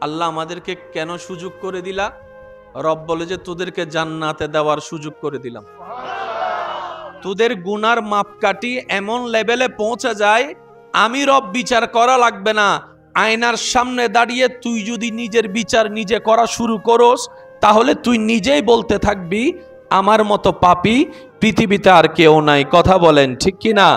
আল্লাহ আমাদেরকে কেন সুযোগ করে দিলা? রব বলে যে তোদেরকে জান্নাতে দেওয়ার সুযোগ করে দিলাম। তোদের গুনার মাপকাঠি এমন লেভেলে পৌঁছে যায়, আমি রব বিচার করা লাগবে না। আয়নার সামনে দাঁড়িয়ে তুই যদি নিজের বিচার নিজে করা শুরু করস, তাহলে তুই নিজেই বলতে থাকবি আমার মতো পাপী পৃথিবীতে আর কেউ নাই। কথা বলেন ঠিক কিনা?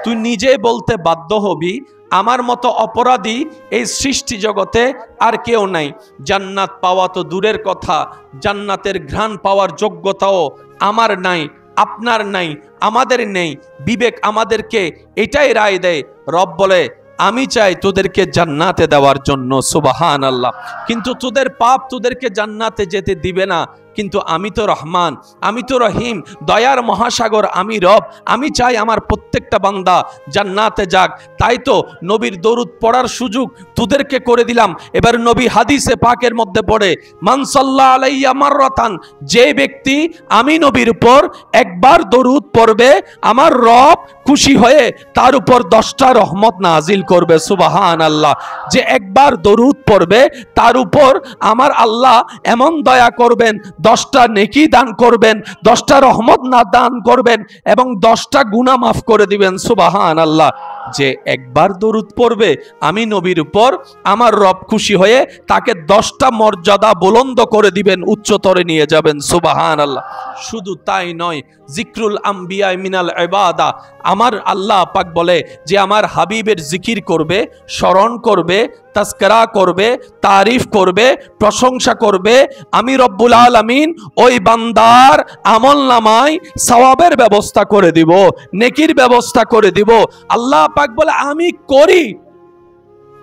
তুই নিজেই বলতে বাধ্য হবি আমার মতো অপরাধী এই সৃষ্টি জগতে আর কেউ নাই। জান্নাত পাওয়া তো দূরের কথা, জান্নাতের ঘ্রাণ পাওয়ার যোগ্যতাও আমার নাই, আপনার নাই, আমাদের নেই। বিবেক আমাদেরকে এটাই রায় দেয়। রব বলে আমি চাই তোদেরকে জান্নাতে দেওয়ার জন্য, সুবহানাল্লাহ। কিন্তু তোদের পাপ তোদেরকে জান্নাতে যেতে দিবে না। কিন্তু আমি তো রহমান, আমি তো রহিম, দয়ার মহাসাগর আমি রব। আমি চাই আমার প্রত্যেকটা বান্দা জান্নাতে যাক। তাই তো নবীর দরুদ পড়ার সুযোগ তোদেরকে করে দিলাম। এবার নবী হাদিসে পাকের মধ্যে পড়ে, মান সাল্লা আলাইয়া মাররাতান, যে ব্যক্তি আমি নবীর উপর একবার দরুদ পড়বে, আমার রব খুশি হয়ে তার উপর 10টা রহমত নাজিল করবে। সুবহানাল্লাহ। যে একবার দরুদ পড়বে তার উপর আমার আল্লাহ এমন দয়া করবেন, 10টা নেকি দান করবেন, 10টা রহমত না দান করবেন এবং 10টা গুনাহ মাফ করে দিবেন। সুবহানাল্লাহ। যে একবার দরুদ পড়বে আমি নবীর উপর, আমার রব খুশি হয়ে তাকে 10টা মর্যাদা বুলন্দ করে দিবেন, উচ্চতরে নিয়ে যাবেন। সুবহানাল্লাহ। শুধু তাই নয়, জিক্রুল আম্বিয়া মিনাল ইবাদা, আমার আল্লাহ পাক বলে যে আমার হাবিবের জিকির করবে, স্মরণ করবে, তাজকিরা করবে, তারিফ করবে, প্রশংসা করবে, আমি রব্বুল আলামিন ওই বান্দার আমলনামায় সওয়াবের ব্যবস্থা করে দিব, নেকির ব্যবস্থা করে দিব। আল্লাহ পাক বলে আমি করি,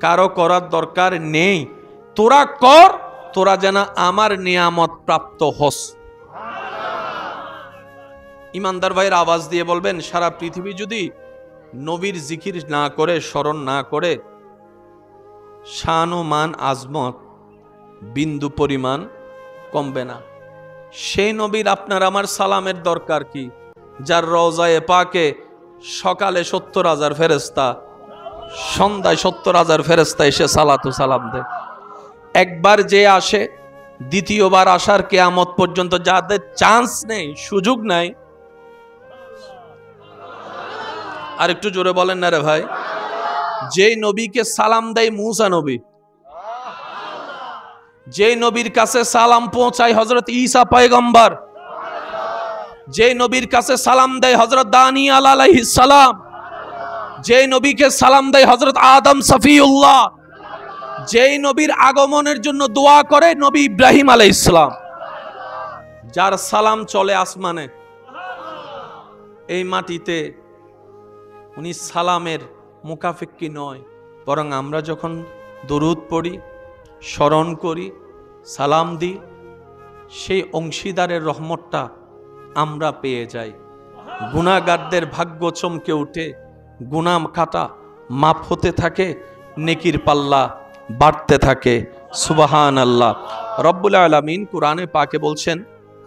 কারো করার দরকার নেই, তোরা কর, তোরা যেন আমার নিয়ামত প্রাপ্ত হস। ইমানদার ভাইয়ের আওয়াজ দিয়ে বলবেন, সারা পৃথিবী যদি নবীর জিকির না করে, স্মরণ না করে, শান ও মান আজমত বিন্দু পরিমাণ কমবে না। সেই নবীর আপনার আমার সালামের দরকার কি, যার রওজায়ে পাকে সকালে 70,000 ফেরেশতা, সন্ধ্যায় 70,000 ফেরেশতা এসে সালাতু সালাম দেয়। একবার যে আসে, দ্বিতীয়বার আসার কিয়ামত পর্যন্ত যাদের চান্স নেই, সুযোগ নাই। আর একটু জোরে বলেন না রে ভাই। যেই নবীকে সালাম দেয় মুসা নবী, যেই নবীর কাছে সালাম পৌঁছায় হযরত ঈসা পয়গম্বর, যেই নবীর কাছে সালাম দেয় হযরত দানিয়াল আলাইহিস সালাম, যেই নবীকে সালাম দেয় হযরত আদম সফিউল্লাহ, যেই নবীর আগমনের জন্য দোয়া করে নবী ইব্রাহিম আলাইহিস সালাম, যার সালাম চলে আসমানে, এই মাটিতে উনি সালামের মুকাফিক্কি নয়। বরং আমরা যখন দরুদ পড়ি, স্মরণ করি, সালাম দিই, সেই অংশীদারের রহমতটা আমরা পেয়ে যাই। গুনাহগারদের ভাগ্য চমকে উঠে, গুনাহ খাতা মাফ হতে থাকে, নেকির পাল্লা বাড়তে থাকে। সুবহানাল্লাহ। রব্বুল আলামিন কোরআনে পাকে বলছেন,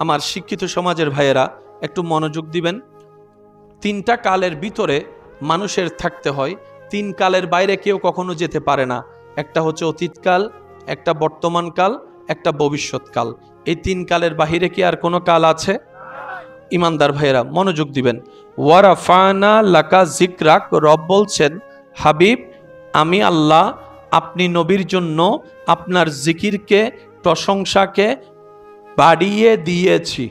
আমার শিক্ষিত সমাজের ভাইয়েরা একটু মনোযোগ দিবেন। 3টা কালের ভিতরে মানুষের থাকতে হয়, 3 কালের বাইরে কেউ কখনো যেতে পারে না। একটা হচ্ছে অতীতকাল, একটা বর্তমানকাল, একটা ভবিষ্যৎকাল। এই 3 কালের বাহিরে কি আর কোনো কাল আছে? ইমানদার ভাইয়েরা মনোযোগ দিবেন। ওয়ারাফানা লাকা যিকরাক, রব বলছেন হাবিব আমি আল্লাহ আপনি নবীর জন্য আপনার জিকিরকে, প্রশংসাকে বাড়িয়ে দিয়েছি।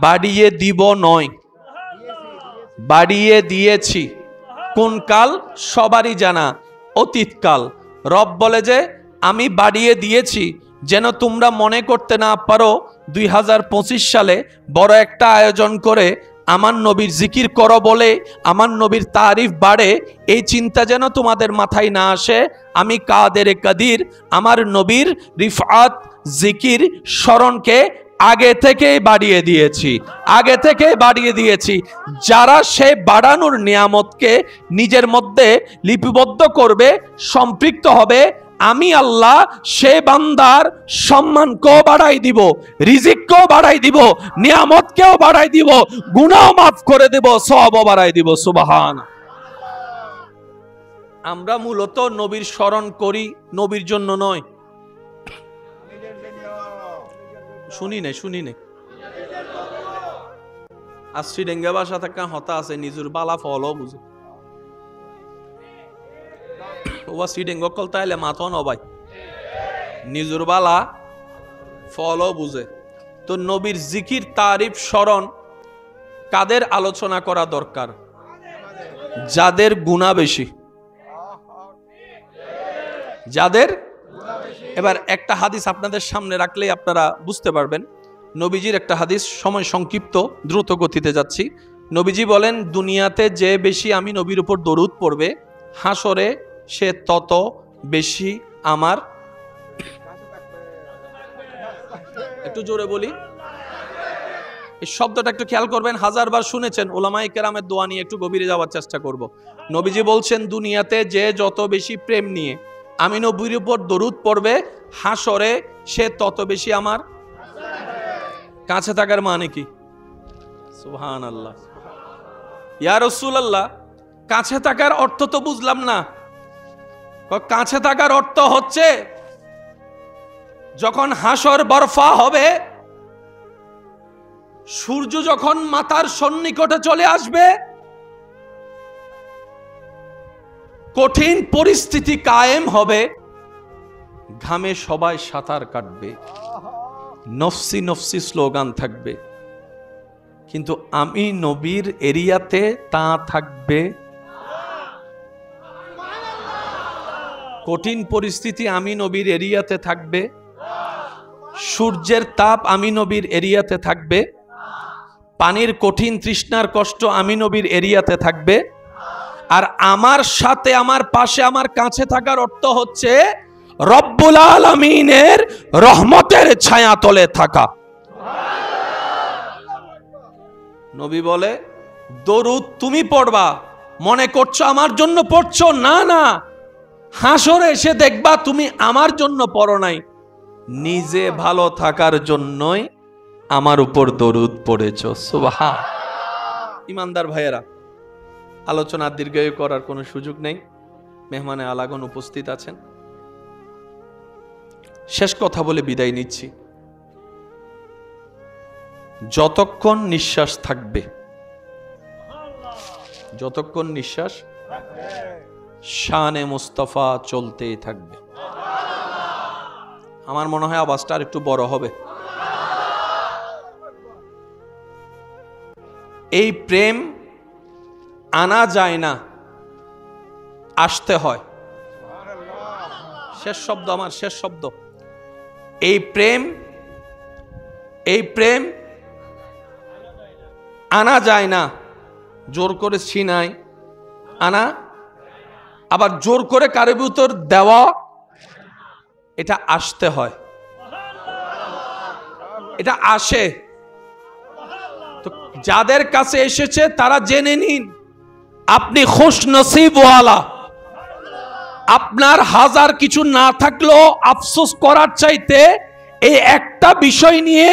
বাড়িয়ে দিব নয়, বাড়িয়ে দিয়েছি। কোন কাল? সবারই জানা, অতীতকাল। রব বলে যে আমি বাড়িয়ে দিয়েছি, যেন তোমরা মনে করতে না পারো 2025 সালে বড় একটা আয়োজন করে আমার নবীর জিকির করো বলে আমার নবীর তারিফ বাড়ে, এই চিন্তা যেন তোমাদের মাথায় না আসে। আমি কাদের কাদির আমার নবীর রিফাত, জিকির, স্মরণকে আগে থেকেই বাড়িয়ে দিয়েছি, আগে থেকে বাড়িয়ে দিয়েছি। যারা সে বাড়ানোর নিয়ামতকে নিজের মধ্যে লিপিবদ্ধ করবে, সম্পৃক্ত হবে, আমি আল্লাহ সে বান্দার সম্মানকেও বাড়াই দিব, রিজিককেও বাড়াই দিব, নিয়ামতকেও বাড়াই দিব, গুনাহ মাফ করে দেব, সওয়াবও বাড়াই দিব। সুবহান। আমরা মূলত নবীর স্মরণ করি নবীর জন্য নয়। শুনি নাই আর শ্রীডেঙ্গা ভাষা থাকা হতা আছে নিজের বালা ফলও বুঝে ওবা শ্রীডেঙ্গ কল তাইলে মাথা নবাই নিজের বালা ফলও বুঝে। তো নবীর জিকির তারিফ স্মরণ কাদের আলোচনা করা দরকার? যাদের গুনাহ বেশি, যাদের। এবার একটা হাদিস আপনাদের সামনে রাখলেই আপনারা বুঝতে পারবেন। নবীজির একটা হাদিস, সময় সংক্ষিপ্ত, দ্রুত গতিতে যাচ্ছি। নবীজি বলেন, দুনিয়াতে যে বেশি আমি নবীর উপর দরুদ পড়বে, হাসরে সে তত বেশি আমার, একটু জোরে বলি, এই শব্দটা একটু খেয়াল করবেন, হাজারবার শুনেছেন, ওলামায়ে কেরামের দোয়া নিয়ে একটু গভীরে যাওয়ার চেষ্টা করব। নবীজি বলছেন, দুনিয়াতে যে যত বেশি প্রেম নিয়ে আমি নবীর উপর দরুদ পড়বে, হাসরে সে তত বেশি আমার কাছে থাকার মানে কি? সুবহানাল্লাহ। ইয়া রাসূলুল্লাহ, কাছে থাকার অর্থ তো বুঝলাম না। কাছে থাকার অর্থ হচ্ছে যখন হাসর বরফা হবে, সূর্য যখন মাথার সন্নিকটে চলে আসবে, কঠিন পরিস্থিতি কায়েম হবে, ঘামে সবাই সাঁতার কাটবে, নফসি নফসি স্লোগান থাকবে, কিন্তু আমি নবীর এরিয়াতে তা থাকবে। কঠিন পরিস্থিতি আমি নবীর এরিয়াতে থাকবে, সূর্যের তাপ আমি নবীর এরিয়াতে থাকবে, পানির কঠিন তৃষ্ণার কষ্ট আমি নবীর এরিয়াতে থাকবে। আর আমার সাথে, আমার পাশে, আমার কাছে থাকার অর্থ হচ্ছে রব্বুল আলামিনের রহমতের ছায়া তলে থাকা। নবী বলে, দরুদ তুমি পড়বা, মনে করছো আমার জন্য পড়ছো, না না, হাসরে এসে দেখবা তুমি আমার জন্য পড়ো নাই, নিজে ভালো থাকার জন্যই আমার উপর দরুদ পড়েছো। সুবহান। ইমানদার ভাইয়েরা, আলোচনা দীর্ঘায়ু করার কোনো সুযোগ নেই, মেহমানে আলাগন উপস্থিত আছেন। শেষ কথা বলে বিদায় নিচ্ছি। যতক্ষণ নিঃশ্বাস থাকবে, যতক্ষণ নিঃশ্বাস, শানে মুস্তাফা চলতেই থাকবে। আমার মনে হয় আওয়াজটা আর একটু বড় হবে। এই প্রেম আনা যায় না, আসতে হয়। শেষ শব্দ, আমার শেষ শব্দ। এই প্রেম আনা যায় না, জোর করে ছিনাই আনা, আবার জোর করে কারো ভিতর দেওয়া, এটা আসতে হয়, এটা আসে। তো যাদের কাছে এসেছে তারা জেনে নিন, আপনি খুশনসিবওয়ালা। আপনার হাজার কিছু না থাকলেও আফসোস করার চাইতে এই একটা বিষয় নিয়ে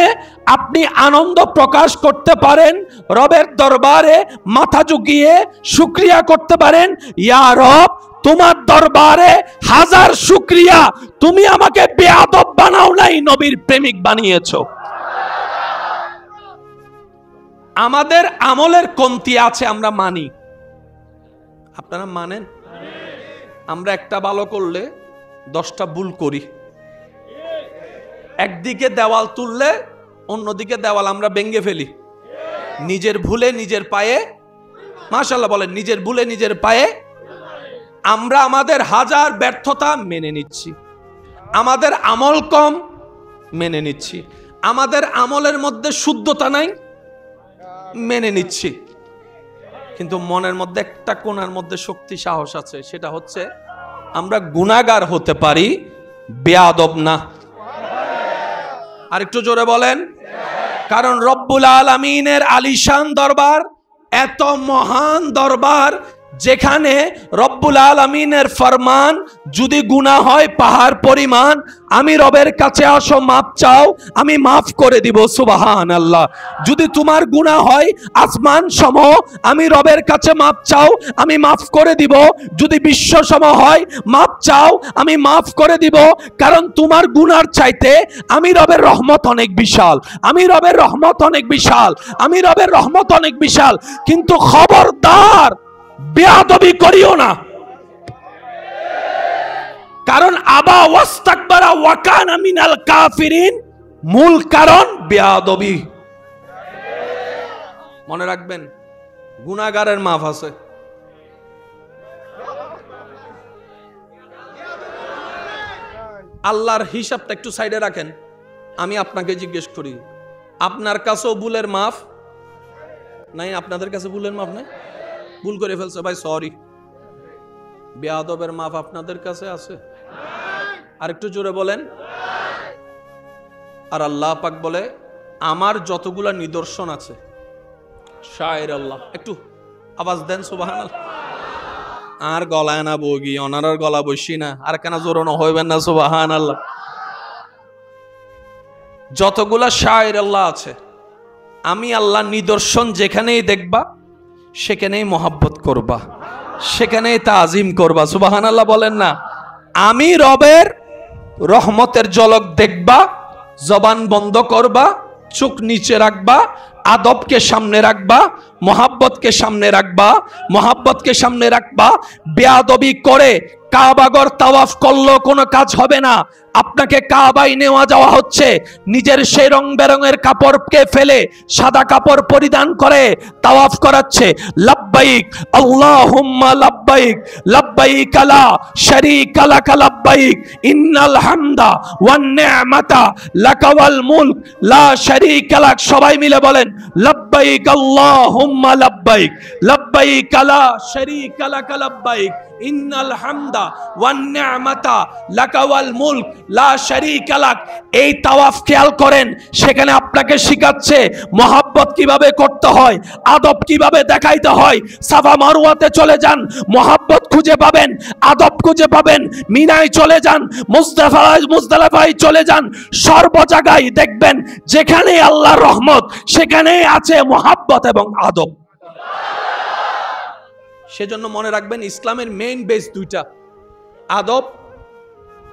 আপনি আনন্দ প্রকাশ করতে পারেন, রবের দরবারে মাথা ঝুঁকিয়ে শুকরিয়া করতে পারেন, ইয়া রব, তোমার দরবারে হাজার শুকরিয়া, তুমি আমাকে বেয়াদব বানাও নাই, নবীর প্রেমিক বানিয়েছো। আমাদের আমলের কমতি আছে, আমরা মানি, আপনারা মানেন? আমরা একটা ভালো করলে 10টা ভুল করি। একদিকে দেওয়াল তুললে অন্যদিকে দেওয়াল আমরা ভেঙে ফেলি। নিজের ভুলে নিজের পায়ে, মাশাআল্লাহ বলেন, নিজের ভুলে নিজের পায়ে আমরা আমাদের হাজার ব্যর্থতা মেনে নিচ্ছি, আমাদের আমল কম মেনে নিচ্ছি, আমাদের আমলের মধ্যে শুদ্ধতা নাই মেনে নিচ্ছি, কিন্তু মনের মধ্যে একটা কোণার মধ্যে শক্তি সাহস আছে, সেটা হচ্ছে আমরা গুনাহগার হতে পারি, বেয়াদব না। আর একটু জোরে বলেন। কারণ রব্বুল আলামিনের আলিশান দরবার, এত মহান দরবার, যেখানে রব্বুল আলামিনের ফরমান, যদি গুনাহ হয় পাহাড় পরিমাণ, আমি রবের কাছে আসো, মাপ চাও, আমি মাফ করে দিব। সুবহানাল্লাহ। যদি তোমার গুনাহ হয় আসমান সম, আমি রবের কাছে মাপ চাও, আমি মাফ করে দিব। যদি বিশ্ব সম হয়, মাপ চাও, আমি মাফ করে দিব। কারণ তোমার গুনার চাইতে আমি রবের রহমত অনেক বিশাল, আমি রবের রহমত অনেক বিশাল, আমি রবের রহমত অনেক বিশাল। কিন্তু খবরদার বেয়াদবি করিও না, কারণ আবা ওয়াস্তাকবারা ওয়া কানা মিনাল কাফিরিন, মূল কারণ বেয়াদবি। মনে রাখবেন, গুনাহগারের মাফ আছে। আল্লাহর হিসাবটা একটু সাইডে রাখেন। আমি আপনাকে জিজ্ঞেস করি, আপনার কাছেও ভুলের মাফ নাই? আপনাদের কাছে ভুলের মাফ নাই? ভুল করে ফেলছে ভাই, সরি। বেয়াদবের মাফ আপনাদের কাছে আছে? আর একটু জোরে বলেন। আর আল্লাহ পাক বলে, আমার যতগুলা নিদর্শন আছে, শায়ের আল্লাহ, একটু আওয়াজ দেন সুবহানাল্লাহ। আর গলায় না বগি, ওনার গলা বসি না, আর কেন জোরানো হইবেন না সুবহানাল্লাহ। যতগুলা শায়ের আল্লাহ আছে, আমি আল্লাহ নিদর্শন যেখানেই দেখবা সেখানেই মহাব্বত করবা, সেখানেই তাজিম করবা। সুবহানাল্লাহ বলেন না। আমি রবের রহমতের ঝলক দেখবা, জবান বন্ধ করবা, চোখ নিচে রাখবা, আদবকে সামনে রাখবা, মহাব্বতকে সামনে রাখবা, মহাব্বতকে সামনে রাখবা। বেয়াদবি করে কাবাগর তাওয়াফ করলেও কোনো কাজ হবে না। আপনাকে কাবায় নেওয়া যাওয়া হচ্ছে, নিজের সেই রং বেরঙের কাপড়কে ফেলে সাদা কাপড় পরিধান করে তাওয়াফ করাচ্ছে। লাব্বাইক আল্লাহুম্মা লাব্বাইক, লাব্বাইক লা শারীকা লাক লাব্বাইক, ইন্নাল হামদা ওয়ান নি'মাতা লাকা ওয়াল মুলক লা শারীকা লাক। সবাই মিলে বলেন, লাব্বাইক আল্লাহুম্মা লাব্বাইক, লাব্বাইক লা শারীকা লাক লাব্বাইক, ইন্নাল হামদা ওয়ান নি'মাতা লাকা ওয়াল মুলক লা শারীকা লাক। এই তাওয়াফ খেয়াল করেন, সেখানে আপনাকে শিখাচ্ছে মহাব্বত কিভাবে করতে হয়, আদব কিভাবে দেখাইতে হয়। সাফা মারওয়াতে চলে যান, মহাব্বত খুঁজে পাবেন, আদব খুঁজে পাবেন। মিনায় চলে যান, মুজদালিফায় চলে যান, সর্ব জায়গায় দেখবেন যেখানে আল্লাহর রহমত সেখানেই আছে মহাব্বত এবং আদব। সেজন্য মনে রাখবেন, ইসলামের মেইন বেস দুইটা, আদব,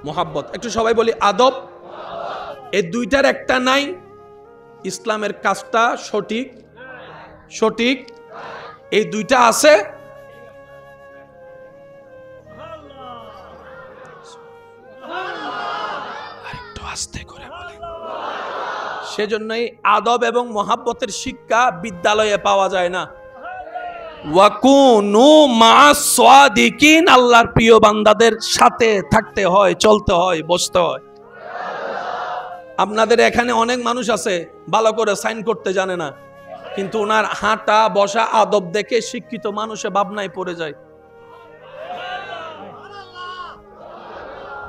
মোহাব্বত। একটু সবাই বলি আদব। এই দুইটার একটা নাই, ইসলামের কাজটা সঠিক সঠিক। এই দুইটা আছে, আরেকটু আস্তে করে বলেন। সেজন্যই আদব এবং মোহাব্বতের শিক্ষা বিদ্যালয়ে পাওয়া যায় না। ওয়াকুনু মা'আস সাদিকিন, আল্লাহর প্রিয় বান্দাদের সাথে থাকতে হয়, চলতে হয়, বসতে হয়। আপনাদের এখানে অনেক মানুষ আছে ভালো করে সাইন করতে জানে না, কিন্তু ওনার হাঁটা বসা আদব দেখে শিক্ষিত মানুষে ভাবনায় পড়ে যায়।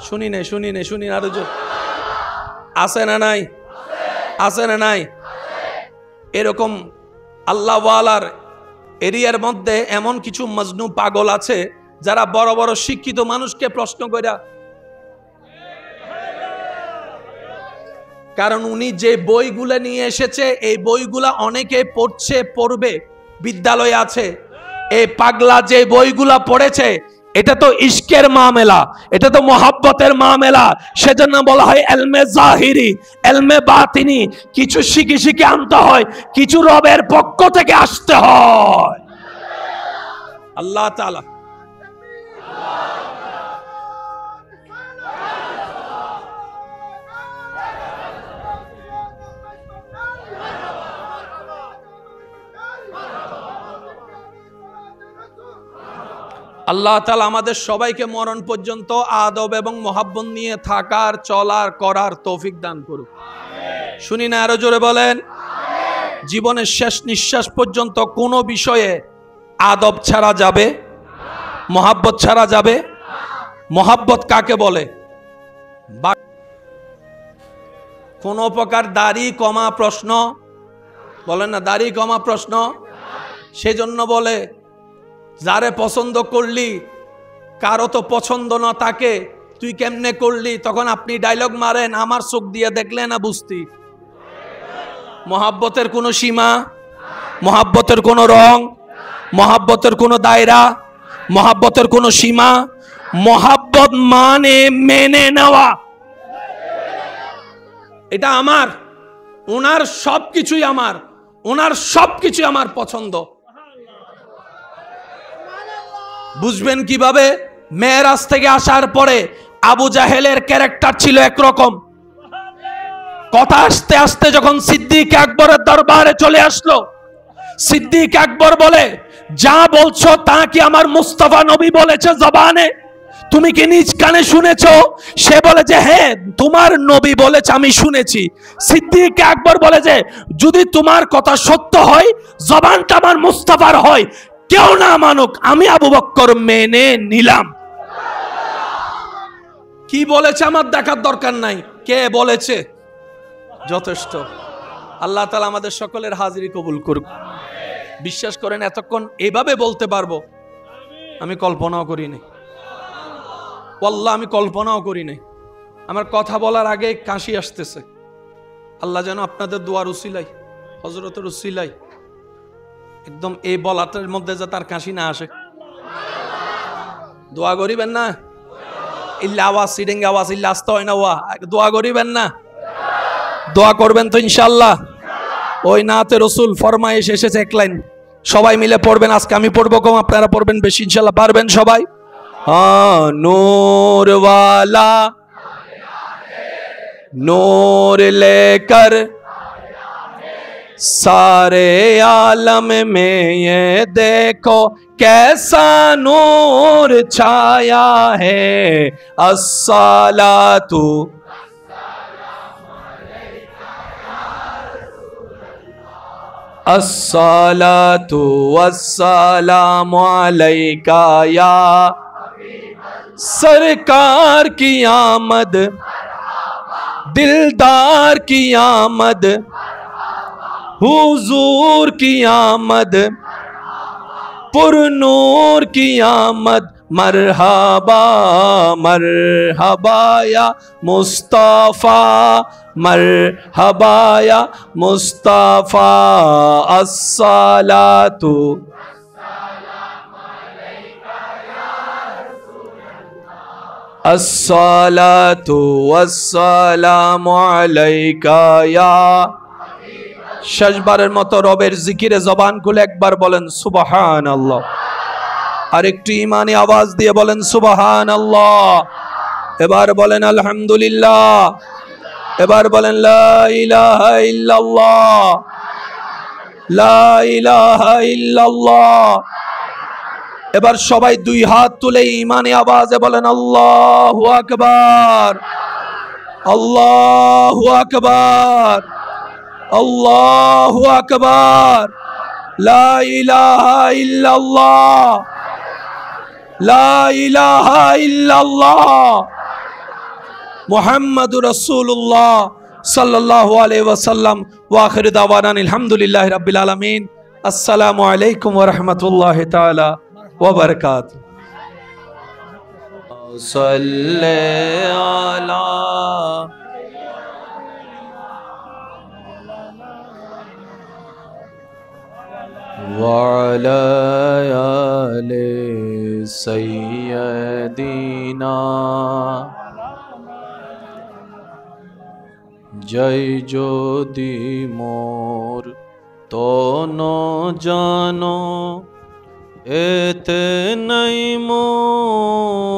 শুনি না আরো জোর। আছে না নাই? আছে না নাই? এরকম আল্লাহ ওয়ালার এরিয়ার মধ্যে এমন কিছু মজনু পাগল আছে যারা বড় বড় শিক্ষিত মানুষকে প্রশ্ন কইরা, কারণ উনি যে বইগুলা নিয়ে এসেছে এই বইগুলা অনেকে পড়ছে, পড়বে, বিদ্যালয়ে আছে। এই পাগলা যে বইগুলা পড়েছে এটা তো ইশকের মামলা, এটা তো মোহাব্বতের মামলা। সেজন্য বলা হয় এলমে জাহিরি, এলমে বাতিনি। কিছু শিখে আনতে হয়, কিছু রবের পক্ষ থেকে আসতে হয়। আল্লাহ তাআলা আল্লাহ তাআলা আমাদের সবাইকে মরণ পর্যন্ত আদব এবং মোহাব্বত নিয়ে থাকার, চলার, করার তৌফিক দান করুক। শুনি না আরো জোরে বলেন। জীবনের শেষ নিঃশ্বাস পর্যন্ত কোনো বিষয়ে আদব ছাড়া যাবে, মোহাব্বত ছাড়া যাবে। মোহাব্বত কাকে বলে? কোন প্রকার দাড়ি কমা প্রশ্ন বলেন না, দাড়ি কমা প্রশ্ন। সেজন্য বলে যারে পছন্দ করলি কারো তো পছন্দ না তাকে তুই কেমনে করলি? তখন আপনি ডায়লগ মারেন, আমার চোখ দিয়ে দেখলে না বুঝতি। মহাব্বতের কোনো সীমা, মহাব্বতের কোনো রং, মহাব্বতের কোনো দায়রা, মহাব্বতের কোনো সীমা। মহাব্বত মানে মেনে নেওয়া। এটা আমার, ওনার সবকিছুই আমার, ওনার সবকিছুই আমার পছন্দ। বুঝবেন কিভাবে? মেরাজ থেকে আসার পরে আবু জাহেলের ক্যারেক্টার ছিল একরকম। কথা আস্তে আস্তে যখন সিদ্দিক আকবরের দরবারে চলে আসলো, সিদ্দিক আকবর বলে, যা বলছো তা কি আমার মুস্তাফা নবী বলেছে জবানে? তুমি কি নিজ কানে শুনেছো? সে বলে যে হ্যাঁ, তোমার নবী বলেছে, আমি শুনেছি। সিদ্দিক আকবর বলে যে যদি তোমার কথা সত্য হয়, জবানটা আমার মুস্তাফার হয়, কেউ না মানুক, আমি আবু বকর মেনে নিলাম। কি বলেছে আমার দেখার দরকার নাই, কে বলেছে যথেষ্ট। আল্লাহ তাআলা আমাদের সকলের হাজিরি কবুল করুক। বিশ্বাস করেন এতক্ষণ এভাবে বলতে পারবো আমি কল্পনাও করি নাই। আল্লাহ, আমি কল্পনাও করি নাই। আমার কথা বলার আগে কাশি আসতেছে। আল্লাহ যেন আপনাদের দোয়ার উসিলাই, হযরতের উসিলাই একদম এই বলাটার মধ্যে যে তার কাশি না আসে। দোয়া করিবেন না? ইল্লা আওয়াজ সিডিং আওয়াজ ইল্লা আস্তা হয় না, ওয়া দোয়া করিবেন না? দোয়া করবেন তো ইনশাআল্লাহ। ওই নাতে রসুল ফরমায়েশ এসেছে এক লাইন, সবাই মিলে পড়বেন। আজকে আমি পড়বো কম, আপনারা পড়বেন বেশি ইনশাআল্লাহ। পারবেন সবাই? नूर वाला नूर लेकर सारे आलम में ये देखो कैसा नूर छाया है। अस्सलातु अस्सलातु वस्सलामु अलैका या सरकार की आमद, दिलदार की आमद, हुजूर की आमद, पुरनूर की आमद। मरहबा मरहबा या मुस्तफा, मरहबा या मुस्तफा। अस्सलातु अस्सलातु वस्सलामु अलैका या। শেষবারের মতো রবের জিকিরে জবান খুলে একবার বলেন সুবহানাল্লাহ। আর একটু ইমানি আওয়াজ দিয়ে বলেন সুবহানাল্লাহ। এবার বলেন আলহামদুলিল্লাহ। এবার বলেন লা ইলাহা ইল্লাল্লাহ, লা ইলাহা ইল্লাল্লাহ। এবার সবাই দুই হাত তুলে ইমানি আওয়াজে বলেন আল্লাহু আকবার, আল্লাহু আকবার, আল্লাহু আকবার। লা ইলাহা ইল্লাল্লাহ, লা ইলাহা ইল্লাল্লাহ, মুহাম্মাদুর রাসূলুল্লাহ সাল্লাল্লাহু আলাইহি ওয়াসাল্লাম। ওয়া আখিরু দাওয়ানা আলহামদুলিল্লাহি রাব্বিল আলামিন। আসসালামু আলাইকুম ওয়া রাহমাতুল্লাহি তাআলা ওয়া বারাকাতুহু। সাল্লি আলা وعلى آل سيدنا জয় যদি মোর তন জানো এতে নাই মোর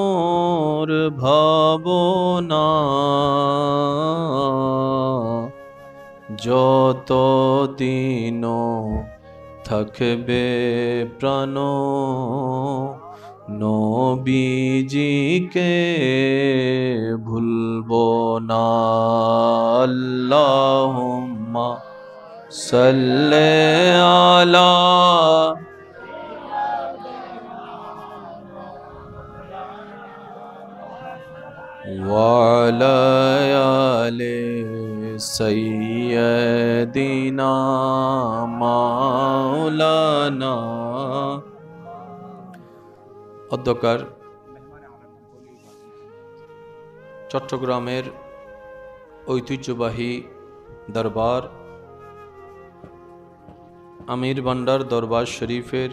ভাবনা যত দিন থাকবে প্রাণ নবীজিকে ভুলব না। আল্লাহুম্মা সাল্লি আলা ওয়া আলা আলি সাইয়্যিদিনা মাওলানা অধ্যকার চট্টগ্রামের ঐতিহ্যবাহী দরবার আমির ভান্ডার দরবার শরীফের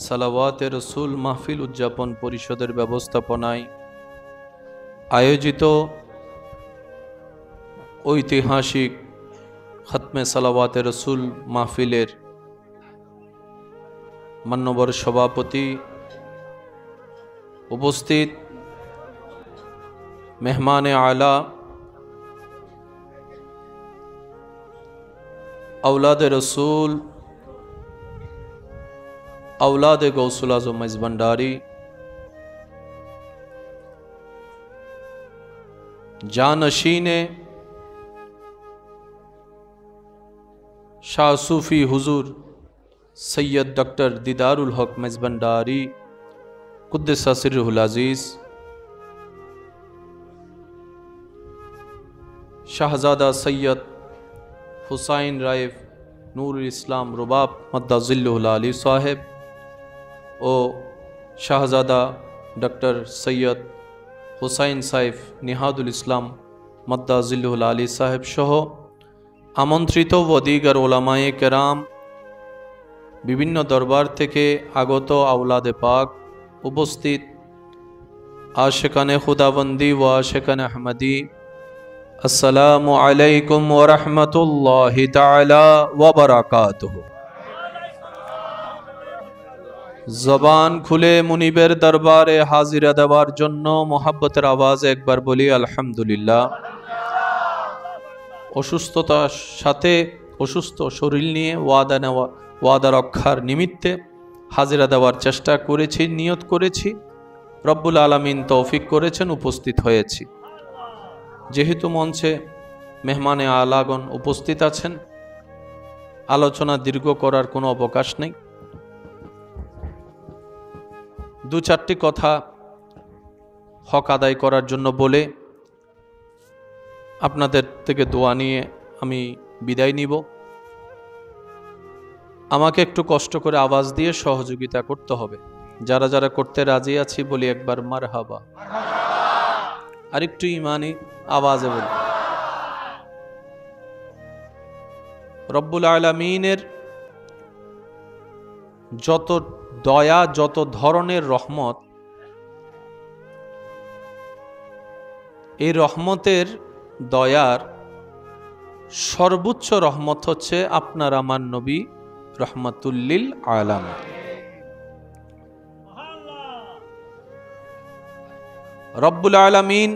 সালাওয়াতে রসুল মাহফিল উদযাপন পরিষদের ব্যবস্থাপনায় আয়োজিত ঐতিহাসিক খতমে সালাওয়াতে রসুল মাহফিলের মান্যবর সভাপতি, উপস্থিত মেহমানে আলা, औलाद रसूल, औलाद गौसुल आज़म भंडारी, जानशीन शाह सूफी हुजूर सैयद डॉक्टर दीदारुल हक भंडारी कुद्दसा सिर्रुल अज़ीज़, शाहजादा सैयद हुसैन राइफ नूरुल इस्लाम रुबाब मद्दाजिल्लुहुल आली साहेब ও শাহজাদা ডক্টর সৈয়দ হুসাইন সাইফ নিহাদুল ইসলাম মদ্দাজিল্লুহুল আলী সাহেব সহ আমন্ত্রিত ও দিগার ওলামায়ে কেরাম, বিভিন্ন দরবার থেকে আগত আওলাদে পাক, উপস্থিত আশিকানে খুদাবন্দি ও আশিকানে আহমদি, আসসালামু আলাইকুম ওয়া রাহমাতুল্লাহি তাআলা ওয়া বারাকাতুহু। জবান খুলে মুনিবের দরবারে হাজিরা দেওয়ার জন্য মোহাব্বতের আওয়াজে একবার বলি আলহামদুলিল্লাহ। অসুস্থতার সাথে অসুস্থ শরীর নিয়ে ওয়াদা রক্ষার নিমিত্তে হাজিরা দেওয়ার চেষ্টা করেছি, নিয়ত করেছি, রব্বুল আলামিন তৌফিক করেছেন, উপস্থিত হয়েছি। যেহেতু মঞ্চে মেহমানে আলাগণ উপস্থিত আছেন, আলোচনা দীর্ঘ করার কোনো অবকাশ নেই। দু চারটি কথা হক আদায় করার জন্য বলে আপনাদের থেকে দোয়া নিয়ে আমি বিদায় নিব। আমাকে একটু কষ্ট করে আওয়াজ দিয়ে সহযোগিতা করতে হবে। যারা যারা করতে রাজি আছি বলি একবার মারহাবা, আরেকটু ইমানি আওয়াজে বলি। রব্বুল আলামিনের যত দয়া, যত ধরনের রহমত, এই রহমতের দয়ার সর্বোচ্চ রহমত হচ্ছে আপনার আমার নবী রহমাতুল্লিল আলামিন। রব্বুল আলামিন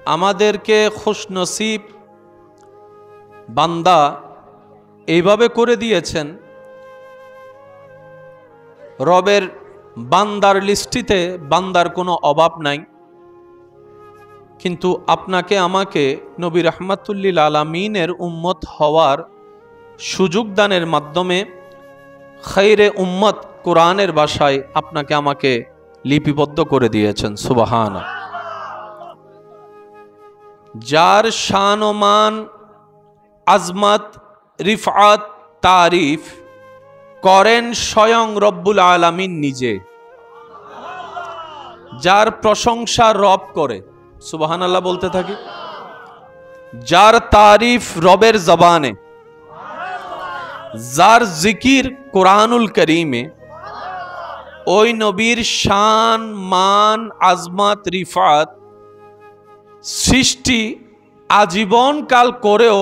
আমাদেরকে খুশনসিব বান্দা এইভাবে করে দিয়েছেন, রবের বান্দার লিস্টিতে বান্দার কোনো অভাব নাই, কিন্তু আপনাকে আমাকে নবী রাহমাতুল্লিল আলামিনের উম্মত হওয়ার সুযোগ দানের মাধ্যমে খায়রে উম্মত কোরআনের ভাষায় আপনাকে আমাকে লিপিবদ্ধ করে দিয়েছেন। সুবহানাল্লাহ। যার শান ও মান, আজমত, রিফআত, তারিফ করেন স্বয়ং রব্বুল আলামিন নিজে, যার প্রশংসা রব করে, সুবহানাল্লাহ বলতে থাকি, যার তারিফ রবের জবানে, যার জিকির কোরআনুল করিমে, ওই নবীর শান, মান, আজমত, রিফাত সৃষ্টি আজীবন কাল করেও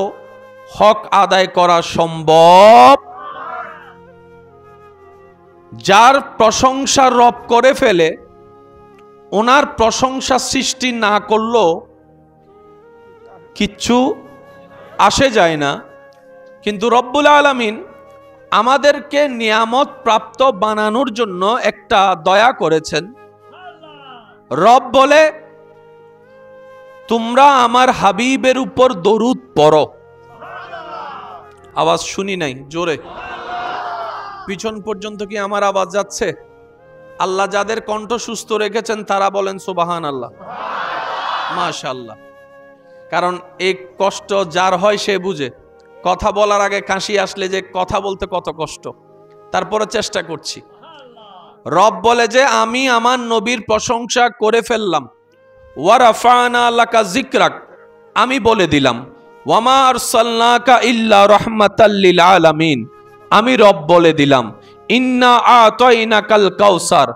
হক আদায় করা সম্ভব। যার প্রশংসা রব করে ফেলে, ওনার প্রশংসা সৃষ্টি না করলেও কিচ্ছু আসে যায় না। কিন্তু রব্বুল আলামিন আমাদেরকে নিয়ামত প্রাপ্ত বানানোর জন্য একটা দয়া করেছেন। রব বলে, তোমরা আমার হাবিবের উপর দরুদ পড়ো। আওয়াজ শুনি নাই, জোরে পিছন পর্যন্ত কি আমার আওয়াজ যাচ্ছে? আল্লাহ যাদের কণ্ঠ সুস্থ রেখেছেন তারা বলেন সুবহানাল্লাহ, মাশাআল্লাহ। কারণ এই কষ্ট যার হয় সে বুঝে। কথা বলার আগে কাশি আসলে যে কথা বলতে কত কষ্ট, তারপরে চেষ্টা করছি। রব বলে যে আমি আমার নবীর প্রশংসা করে ফেললাম। ওয়া রাফা'না লাকা যিকরাক, আমি বলে দিলাম। ওয়া মা আরসালনাকা ইল্লা রাহমাতাল লিল আলামিন, আমি রব বলে দিলাম। ইন্না আতাইনাকাল কাউসার,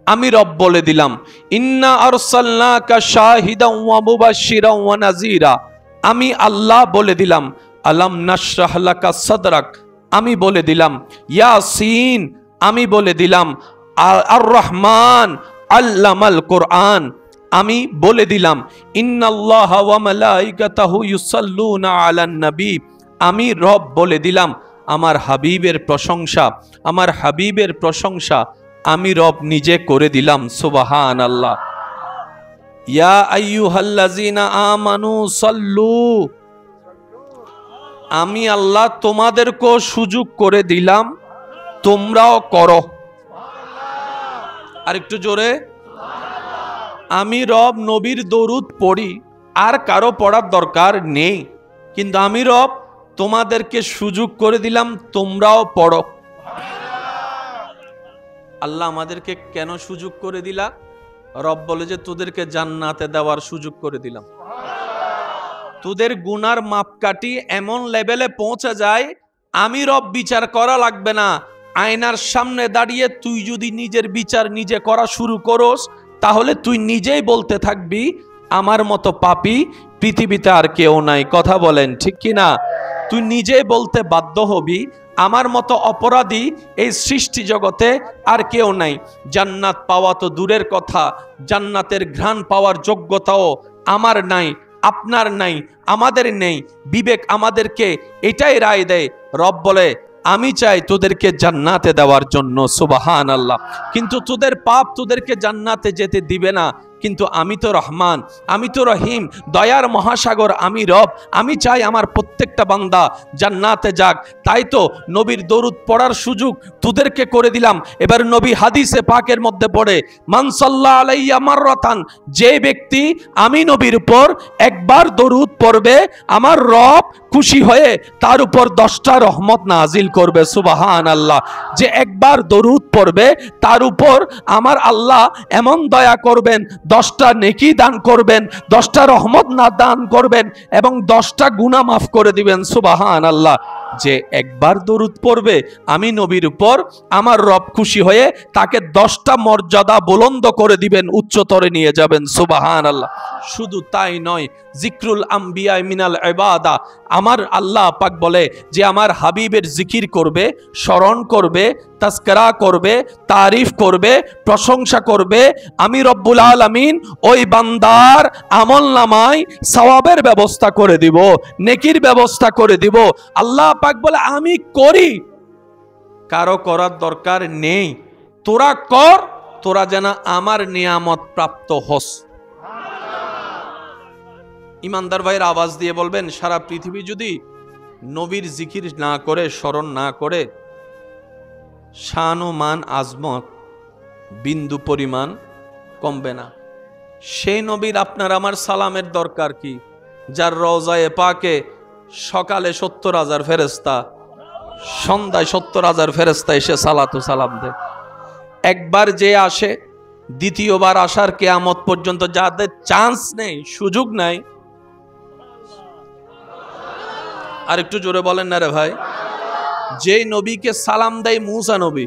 আমি রব বলে দিলাম। ইন্না আরসালনাকা শাহিদান ওয়া মুবাশশিরান ওয়া নাযীরা, আমি আল্লাহ বলে দিলাম। আলাম নাশরাহ লাকা সাদরাক, আমি বলে দিলাম। ইয়াসিন, আমি বলে দিলাম। আর রহমান আল্লামাল কোরআন, আমি বলে দিলাম। ইন্নাল্লাহা ওয়া মালাইকাতাহু ইউসাল্লুনা আলান নবী, আমি রব বলে দিলাম। আমার হাবিবের প্রশংসা, আমার হাবিবের প্রশংসা আমি রব নিজে করে দিলাম। সুবহানাল্লাহ। ইয়া আইয়ুহাল্লাযিনা আমানু সাল্লু, আমি আল্লাহ তোমাদেরকেও সুযোগ করে দিলাম, তোমরাও করো। আর একটু জোরে। আমি রব নবীর দরুদ পড়ি, আর কারো পড়ার দরকার নেই, কিন্তু আমি রব তোমাদেরকে সুযোগ করে দিলাম, তোমরাও পড়ো। আল্লাহ আমাদেরকে কেন সুযোগ করে দিলা? রব বলে যে তোদেরকে জান্নাতে দেওয়ার সুযোগ করে দিলাম। তোদের গুনার মাপকাঠি এমন লেভেলে পৌঁছে যায়, আমি রব বিচার করা লাগবে না। আয়নার সামনে দাঁড়িয়ে তুই যদি নিজের বিচার নিজে করা শুরু করস, তাহলে তুই নিজেই বলতে থাকবি আমার মতো পাপী পৃথিবীতে আর কেউ নাই। কথা বলেন ঠিক কিনা? তুই নিজেই বলতে বাধ্য হবি আমার মতো অপরাধী এই সৃষ্টি জগতে আর কেউ নাই। জান্নাত পাওয়া তো দূরের কথা, জান্নাতের ঘ্রাণ পাওয়ার যোগ্যতাও আমার নাই, আপনার নাই, আমাদের নেই। বিবেক আমাদেরকে এটাই রায় দেয়। রব বলে আমি চাই তোদেরকে জান্নাতে দেওয়ার জন্য। সুবহানাল্লাহ। কিন্তু তোদের পাপ তোদেরকে জান্নাতে যেতে দিবে না। কিন্তু আমি তো রহমান, আমি তো রহিম, দয়ার মহাসাগর আমি রব। আমি চাই আমার প্রত্যেকটা বান্দা জান্নাতে যাক। তাই তো নবীর দরুদ পড়ার সুযোগ তোদেরকে করে দিলাম। এবার নবী হাদিসে পাকের মধ্যে পড়ে, মান সাল্লা আলাইয়া মাররাতান, যে ব্যক্তি আমি নবীর উপর একবার দরুদ পড়বে, আমার রব খুশি হয়ে তার উপর 10টা রহমত নাজিল করবে। সুবহানাল্লাহ। যে একবার দরুদ পড়বে তার উপর আমার আল্লাহ এমন দয়া করবেন, 10টা নেকি দান করবেন, 10টা রহমত না দান করবেন এবং 10টা গুনাহ মাফ করে দিবেন। সুবহানাল্লাহ। যে একবার দরুদ পড়বে আমি নবীর উপর, আমার রব খুশি হয়ে তাকে 10টা মর্যাদা বুলন্দ করে দিবেন, উচ্চতরে নিয়ে যাবেন। সুবহানাল্লাহ। শুধু তাই নয়, জিক্রুল আম্বিয়া মিনাল ইবাদা, আমার আল্লাহ পাক বলে যে আমার হাবিবের জিকির করবে, স্মরণ করবে, তাজকিরা করবে, তারিফ করবে, প্রশংসা করবে, আমি রব্বুল আলামিন ওই বান্দার আমলনামায় সওয়াবের ব্যবস্থা করে দিব, নেকির ব্যবস্থা করে দিব। আল্লাহ পাক বলে আমি করি, কারো করার দরকার নেই। তোরা কর, তোরা যেন আমার নিয়ামত প্রাপ্ত হস। ইমানদার ভাইয়ের আওয়াজ দিয়ে বলবেন, সারা পৃথিবী যদি নবীর জিকির না করে, স্মরণ না করে, শান ও মান আজমত বিন্দু পরিমাণ কমবে না। সেই নবীর আপনার আমার সালামের দরকার কি, যার রওজায়ে পাকে সকালে 70,000 ফেরেশতা, সন্ধ্যায় 70,000 ফেরেশতা এসে সালাতু সালাম দেয়। একবার যে আসে, দ্বিতীয়বার আসার কিয়ামত পর্যন্ত যাদের চান্স নেই, সুযোগ নাই। আর একটু জোরে বলেন না রে ভাই। যেই নবীকে সালাম দেয় মুসা নবী,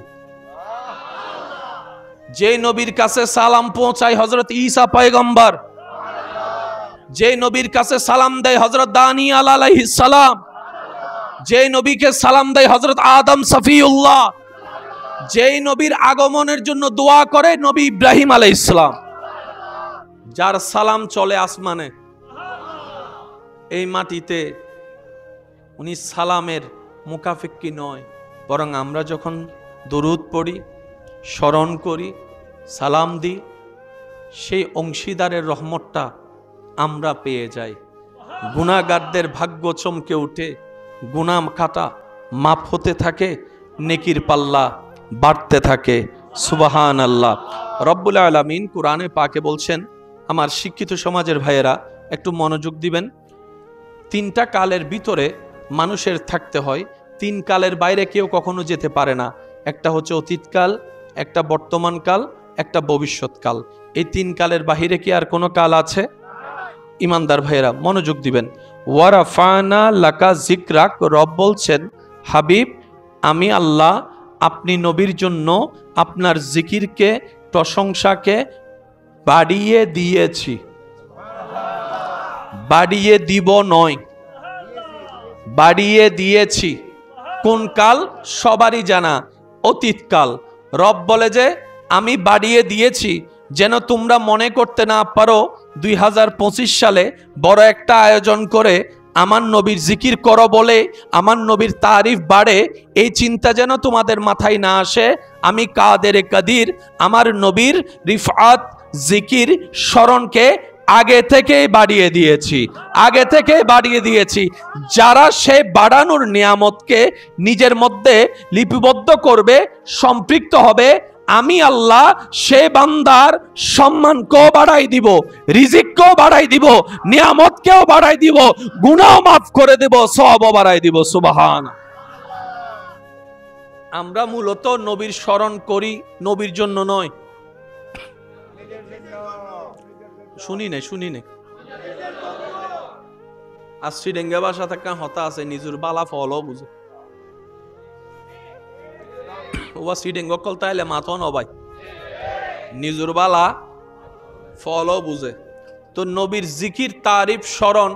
যেই নবীর কাছে সালাম পৌঁছায় হযরত ঈসা পয়গম্বর, যেই নবীর কাছে সালাম দেয় হযরত দানিয়াল আলাইহিস সালাম, যেই নবীকে সালাম দেয় হযরত আদম সফিউল্লাহ, যেই নবীর আগমনের জন্য দোয়া করে নবী ইব্রাহিম আলাইহিস সালাম, যার সালাম চলে আসমানে, এই মাটিতে উনি সালামের মুকাফিক্কি নয়। বরং আমরা যখন দরুদ পড়ি, স্মরণ করি, সালাম দিই, সেই অংশীদারের রহমতটা আমরা পেয়ে যাই। গুনাহগারদের ভাগ্য চমকে উঠে, গুনাহ খাতা মাফ হতে থাকে, নেকির পাল্লা বাড়তে থাকে। সুবহানাল্লাহ। রব্বুল আলামিন কোরআনে পাকে বলছেন, আমার শিক্ষিত সমাজের ভাইয়েরা একটু মনোযোগ দিবেন, 3টা কালের ভিতরে মানুষের থাকতে হয়, 3 কালের বাইরে কেউ কখনো যেতে পারে না। একটা হচ্ছে অতীতকাল, একটা বর্তমানকাল, একটা ভবিষ্যৎকাল। এই 3 কালের বাহিরে কি আর কোনো কাল আছে? ইমানদার ভাইয়েরা মনোযোগ দিবেন। ওয়ারাফানা লাকা যিকরাক, রব বলছেন হাবিব আমি আল্লাহ আপনি নবীর জন্য আপনার জিকিরকে, প্রশংসাকে বাড়িয়ে দিয়েছি। বাড়িয়ে দিব নয়, বাড়িয়ে দিয়েছি। কোন কাল? সবারই জানা, অতীতকাল। রব বলে যে আমি বাড়িয়ে দিয়েছি, যেন তোমরা মনে করতে না পারো 2025 সালে বড় একটা আয়োজন করে আমার নবীর জিকির করো বলে আমার নবীর তারিফ বাড়ে, এই চিন্তা যেন তোমাদের মাথায় না আসে। আমি কাদের কাদির আমার নবীর রিফাত, জিকির, স্মরণকে আগে থেকেই বাড়িয়ে দিয়েছি, আগে থেকেই বাড়িয়ে দিয়েছি। যারা সে বাড়ানোর নিয়ামতকে নিজের মধ্যে লিপিবদ্ধ করবে, সম্পৃক্ত হবে, আমি আল্লাহ সে বান্দার সম্মানকেও বাড়াই দিব, রিজিককেও বাড়াই দিব, নিয়ামতকেও বাড়াই দিব, গুনাহ মাফ করে দেব, সওয়াবও বাড়াই দিব। সুবহান। আমরা মূলত নবীর স্মরণ করি নবীর জন্য নয়। শুনি নাই আসছি ডেঙ্গা বাসা থাকা হতা আছে নিজুর বালা ফলও বুঝে ওয়া সিডেঙ্গ কল তাইলে মাথা নবাই নিজুর বালা ফলও বুঝে। তো নবীর জিকির, তারিফ, স্মরণ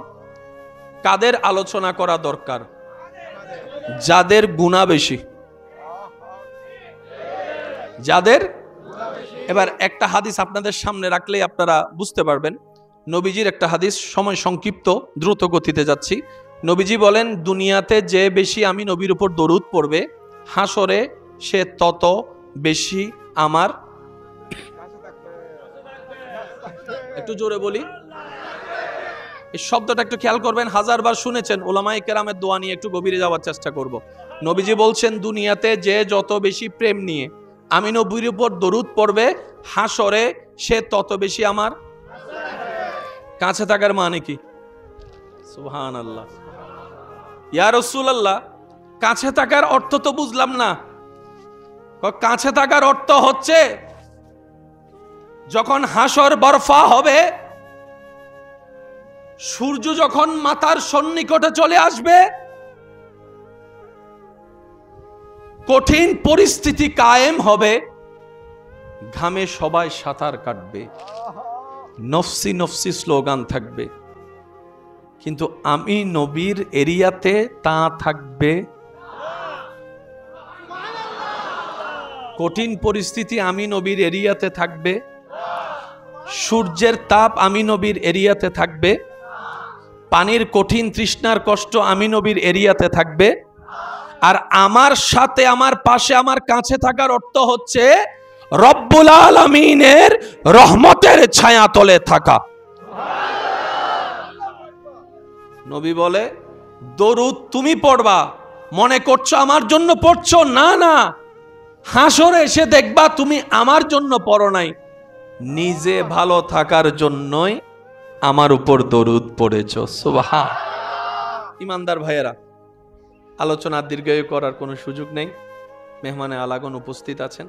কাদের আলোচনা করা দরকার? যাদের গুনাহ বেশি, যাদের। এবার একটা হাদিস আপনাদের সামনে রাখলেই আপনারা বুঝতে পারবেন। নবীজির একটা হাদিস, সময় সংক্ষিপ্ত, দ্রুত গতিতে যাচ্ছি। নবীজি বলেন দুনিয়াতে যে বেশি আমি নবীর উপর দরুদ পড়বে, হাসরে সে তত বেশি আমার, একটু জোরে বলি, এই শব্দটা একটু খেয়াল করবেন। 1000বার শুনেছেন, উলামায়ে কেরামের দোয়া নিয়ে একটু গভীরে যাওয়ার চেষ্টা করব। নবীজি বলছেন দুনিয়াতে যে যত বেশি প্রেম নিয়ে আমি নবীর উপর দরুদ পড়বে, হাসরে সে তত বেশি আমার কাছে থাকার মানে কি? সুবহানাল্লাহ। ইয়া রাসূলুল্লাহ, কাছে থাকার অর্থ তো বুঝলাম না। কাছে থাকার অর্থ হচ্ছে যখন হাসর বরফা হবে, সূর্য যখন মাথার সন্নিকটে চলে আসবে, কঠিন পরিস্থিতি কায়েম হবে, ঘামে সবাই সাঁতার কাটবে, নফসি নফসি স্লোগান থাকবে, কিন্তু আমি নবীর এরিয়াতে তা থাকবে। কঠিন পরিস্থিতি আমি নবীর এরিয়াতে থাকবে, সূর্যের তাপ আমি নবীর এরিয়াতে থাকবে, পানির কঠিন তৃষ্ণার কষ্ট আমি নবীর এরিয়াতে থাকবে। আর আমার সাথে, আমার পাশে, আমার কাছে থাকার অর্থ হচ্ছে রব্বুল আলামিনের রহমতের ছায়া তলে থাকা। নবী বলে দরুদ তুমি পড়বা, মনে করছো আমার জন্য পড়ছো, না না, হাসরে এসে দেখবা তুমি আমার জন্য পড়ো নাই, নিজে ভালো থাকার জন্যই আমার উপর দরুদ পড়েছো। সুবহান। ইমানদার ভাইয়েরা, আলোচনা দীর্ঘায়ু করার কোনো সুযোগ নেই, মেহমানে আলাগন উপস্থিত আছেন।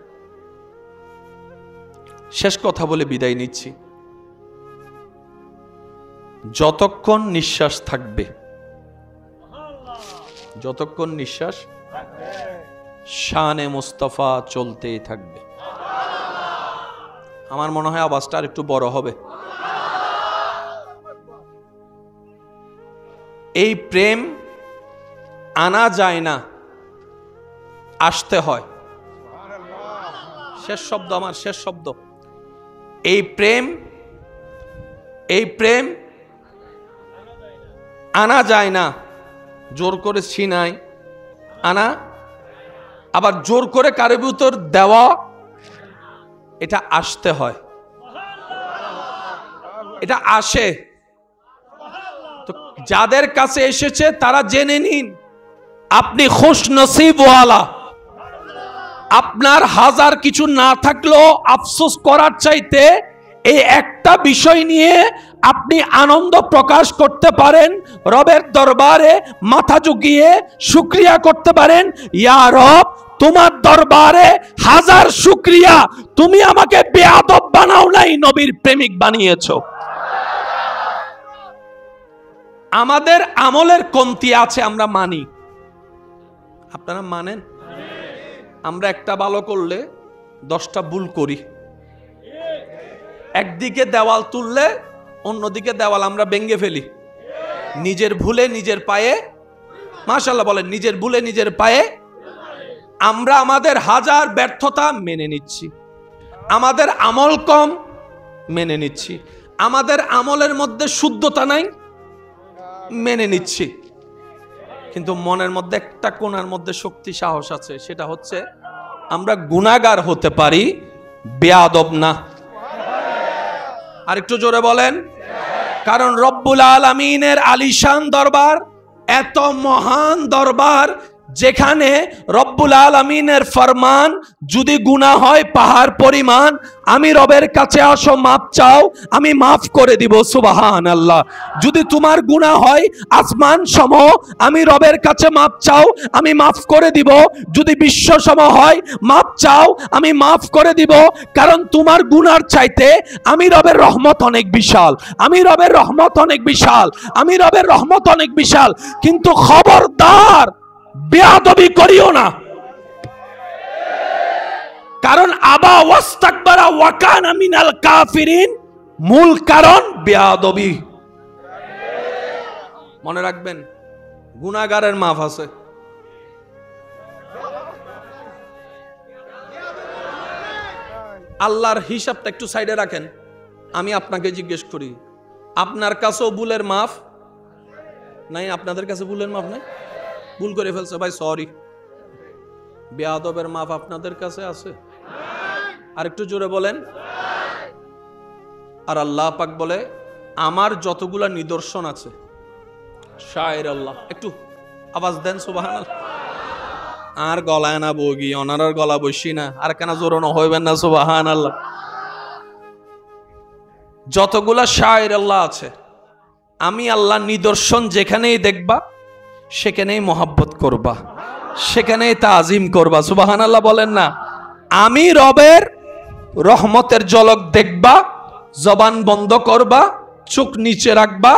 শেষ কথা বলে বিদায় নিচ্ছি। যতক্ষণ নিঃশ্বাস থাকবে, যতক্ষণ নিঃশ্বাস, শানে মুস্তাফা চলতেই থাকবে। আমার মনে হয় আওয়াজটা আর একটু বড় হবে। এই প্রেম আনা যায় না, আসতে হয়। শেষ শব্দ, আমার শেষ শব্দ। এই প্রেম আনা যায় না, জোর করে ছিনাই আনা, আবার জোর করে কারো ভিতর দেওয়া, এটা আসতে হয়, এটা আসে। তো যাদের কাছে এসেছে তারা জেনে নিন আপনি খুশনসিবওয়ালা। আপনার হাজার কিছু না থাকলেও আফসোস করার চাইতে এই একটা বিষয় নিয়ে আপনি আনন্দ প্রকাশ করতে পারেন, রবের দরবারে মাথা ঝুঁকিয়ে শুকরিয়া করতে পারেন, ইয়া রব তোমার দরবারে হাজার শুকরিয়া, তুমি আমাকে বেয়াদব বানাও নাই, নবীর প্রেমিক বানিয়েছো। আমাদের আমলের কমতি আছে, আমরা মানি, আপনারা মানেন? আমরা একটা ভালো করলে 10টা ভুল করি, একদিকে দেওয়াল তুললে অন্যদিকে দেওয়াল আমরা ভেঙে ফেলি, নিজের ভুলে নিজের পায়ে, মাশাআল্লাহ বলেন, নিজের ভুলে নিজের পায়ে। আমরা আমাদের হাজার ব্যর্থতা মেনে নিচ্ছি, আমাদের আমল কম মেনে নিচ্ছি, আমাদের আমলের মধ্যে শুদ্ধতা নাই মেনে নিচ্ছি, কিন্তু মনের মধ্যে একটা কোণার মধ্যে শক্তি সাহস আছে, সেটা হচ্ছে আমরা গুনাহগার হতে পারি, বেয়াদব না। আর একটু জোরে বলেন। কারণ রব্বুল আলামিনের আলিশান দরবার, এত মহান দরবার, যেখানে রব্বুল আলামিনের ফরমান, যদি গুনাহ হয় পাহাড় পরিমাণ, আমি রবের কাছে আসো, মাপ চাও, আমি মাফ করে দিব, সুবহানাল্লাহ। যদি তোমার গুনাহ হয় আসমান সম, আমি রবের কাছে মাপ চাও, আমি মাফ করে দিব। যদি বিশ্ব সম হয়, মাপ চাও, আমি মাফ করে দিব। কারণ তোমার গুনার চাইতে আমি রবের রহমত অনেক বিশাল, আমি রবের রহমত অনেক বিশাল, আমি রবের রহমত অনেক বিশাল। কিন্তু খবরদার বেয়াদবি করিও না, কারণ আবা ওয়াস্তাকবারা ওয়া কানা মিনাল কাফিরিন, মূল কারণ বেয়াদবি। মনে রাখবেন, গুনাহগারের মাফ আছে। আল্লাহর হিসাবটা একটু সাইডে রাখেন, আমি আপনাকে জিজ্ঞেস করি, আপনার কাছেও ভুলের মাফ নাই? আপনাদের কাছে ভুলের মাফ নাই? ভুল করে ফেলছে ভাই, সরি। বেয়াদবের মাফ আপনাদের কাছে আছে? আর একটু জোরে বলেন। আর আল্লাহ পাক বলে, আমার যতগুলা নিদর্শন আছে, শায়ের আল্লাহ, একটু আওয়াজ দেন সুবহানাল্লাহ। আর গলায় না বগি, ওনার গলা বসি না, আর কেন জোরানো হইবেন না, সুবহানাল্লাহ। যতগুলা শায়ের আল্লাহ আছে, আমি আল্লাহ নিদর্শন যেখানেই দেখবা সেখানেই মোহাব্বত করবা, সেখানেই তাজিম করবা, সুবহানাল্লাহ বলেন না। আমি রবের রহমতের ঝলক দেখবা, জবান বন্ধ করবা, চোখ নিচে রাখবা,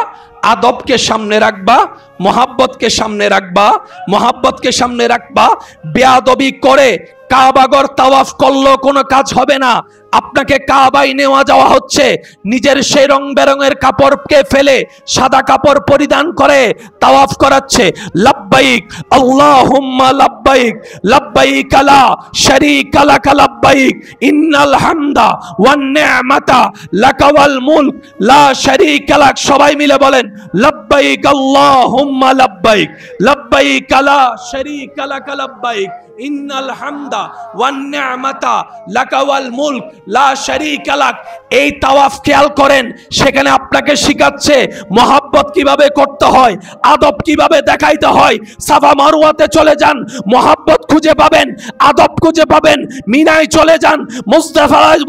আদবকে সামনে রাখবা, মোহাব্বতকে সামনে রাখবা, মোহাব্বতকে সামনে রাখবা। বেয়াদবি করে কাবাগর তাওয়াফ করলেও কোনো কাজ হবে না। আপনাকে কাবায় নেওয়া যাওয়া হচ্ছে, নিজের সেই রং বেরঙের কাপড়কে ফেলে সাদা কাপড় পরিধান করে তাওয়াফ করাচ্ছে। লাব্বাইক আল্লাহুম্মা লাব্বাইক, লাব্বাইক লা শারীকা লাক লাব্বাইক, ইন্নাল হামদা ওয়ান নি'মাতা লাকা ওয়াল মুলক লা শারীকা লাক। সবাই মিলে বলেন, লাব্বাইক আল্লাহুম্মা লাব্বাইক, লাব্বাইক লা শারীকা লাক লাব্বাইক, ইন্নাল হামদা ওয়ান নি'মাতা লাকা ওয়াল মুলক লা শারীকা লাক। এই তাওয়াফ খেয়াল করেন, সেখানে আপনাকে শিখাচ্ছে মোহাব্বত কিভাবে করতে হয়, আদব কিভাবে দেখাইতে হয়। সাফা মারওয়াতে চলে যান, মোহাব্বত খুঁজে পাবেন, আদব খুঁজে পাবেন। মিনায় চলে যান,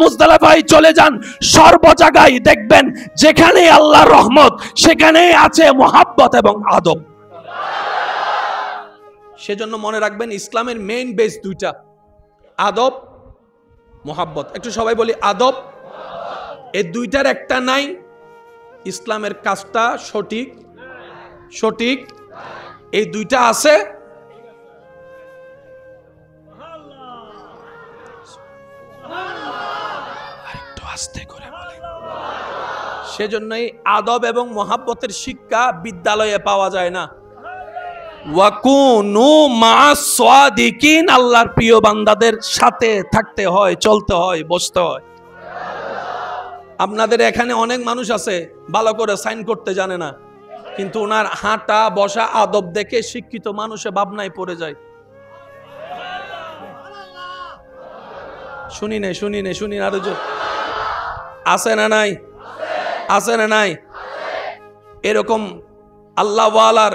মুজদালিফায় চলে যান, সর্ব জায়গায় দেখবেন যেখানে আল্লাহর রহমত সেখানেই আছে মোহাব্বত এবং আদব। সেজন্য মনে রাখবেন, ইসলামের মেইন বেস দুইটা, আদব, মোহাব্বত। একটু সবাই বলি আদব। এই দুইটার একটা নাই, ইসলামের কাজটা সঠিক সঠিক। এই দুইটা আছে, আরেকটু আস্তে করে বলেন। সেজন্যই আদব এবং মোহাব্বতের শিক্ষা বিদ্যালয়ে পাওয়া যায় না। ওয়াকুনু মা'আস সাদিকিন, আল্লাহর প্রিয় বান্দাদের সাথে থাকতে হয়, চলতে হয়, বসতে হয়। আপনাদের এখানে অনেক মানুষ আছে ভালো করে সাইন করতে জানে না, কিন্তু ওনার হাঁটা বসা আদব দেখে শিক্ষিত মানুষে ভাবনায় পড়ে যায়। শুনি না আরো জোর। আছে না নাই? আছে না নাই? এরকম আল্লাহ ওয়ালার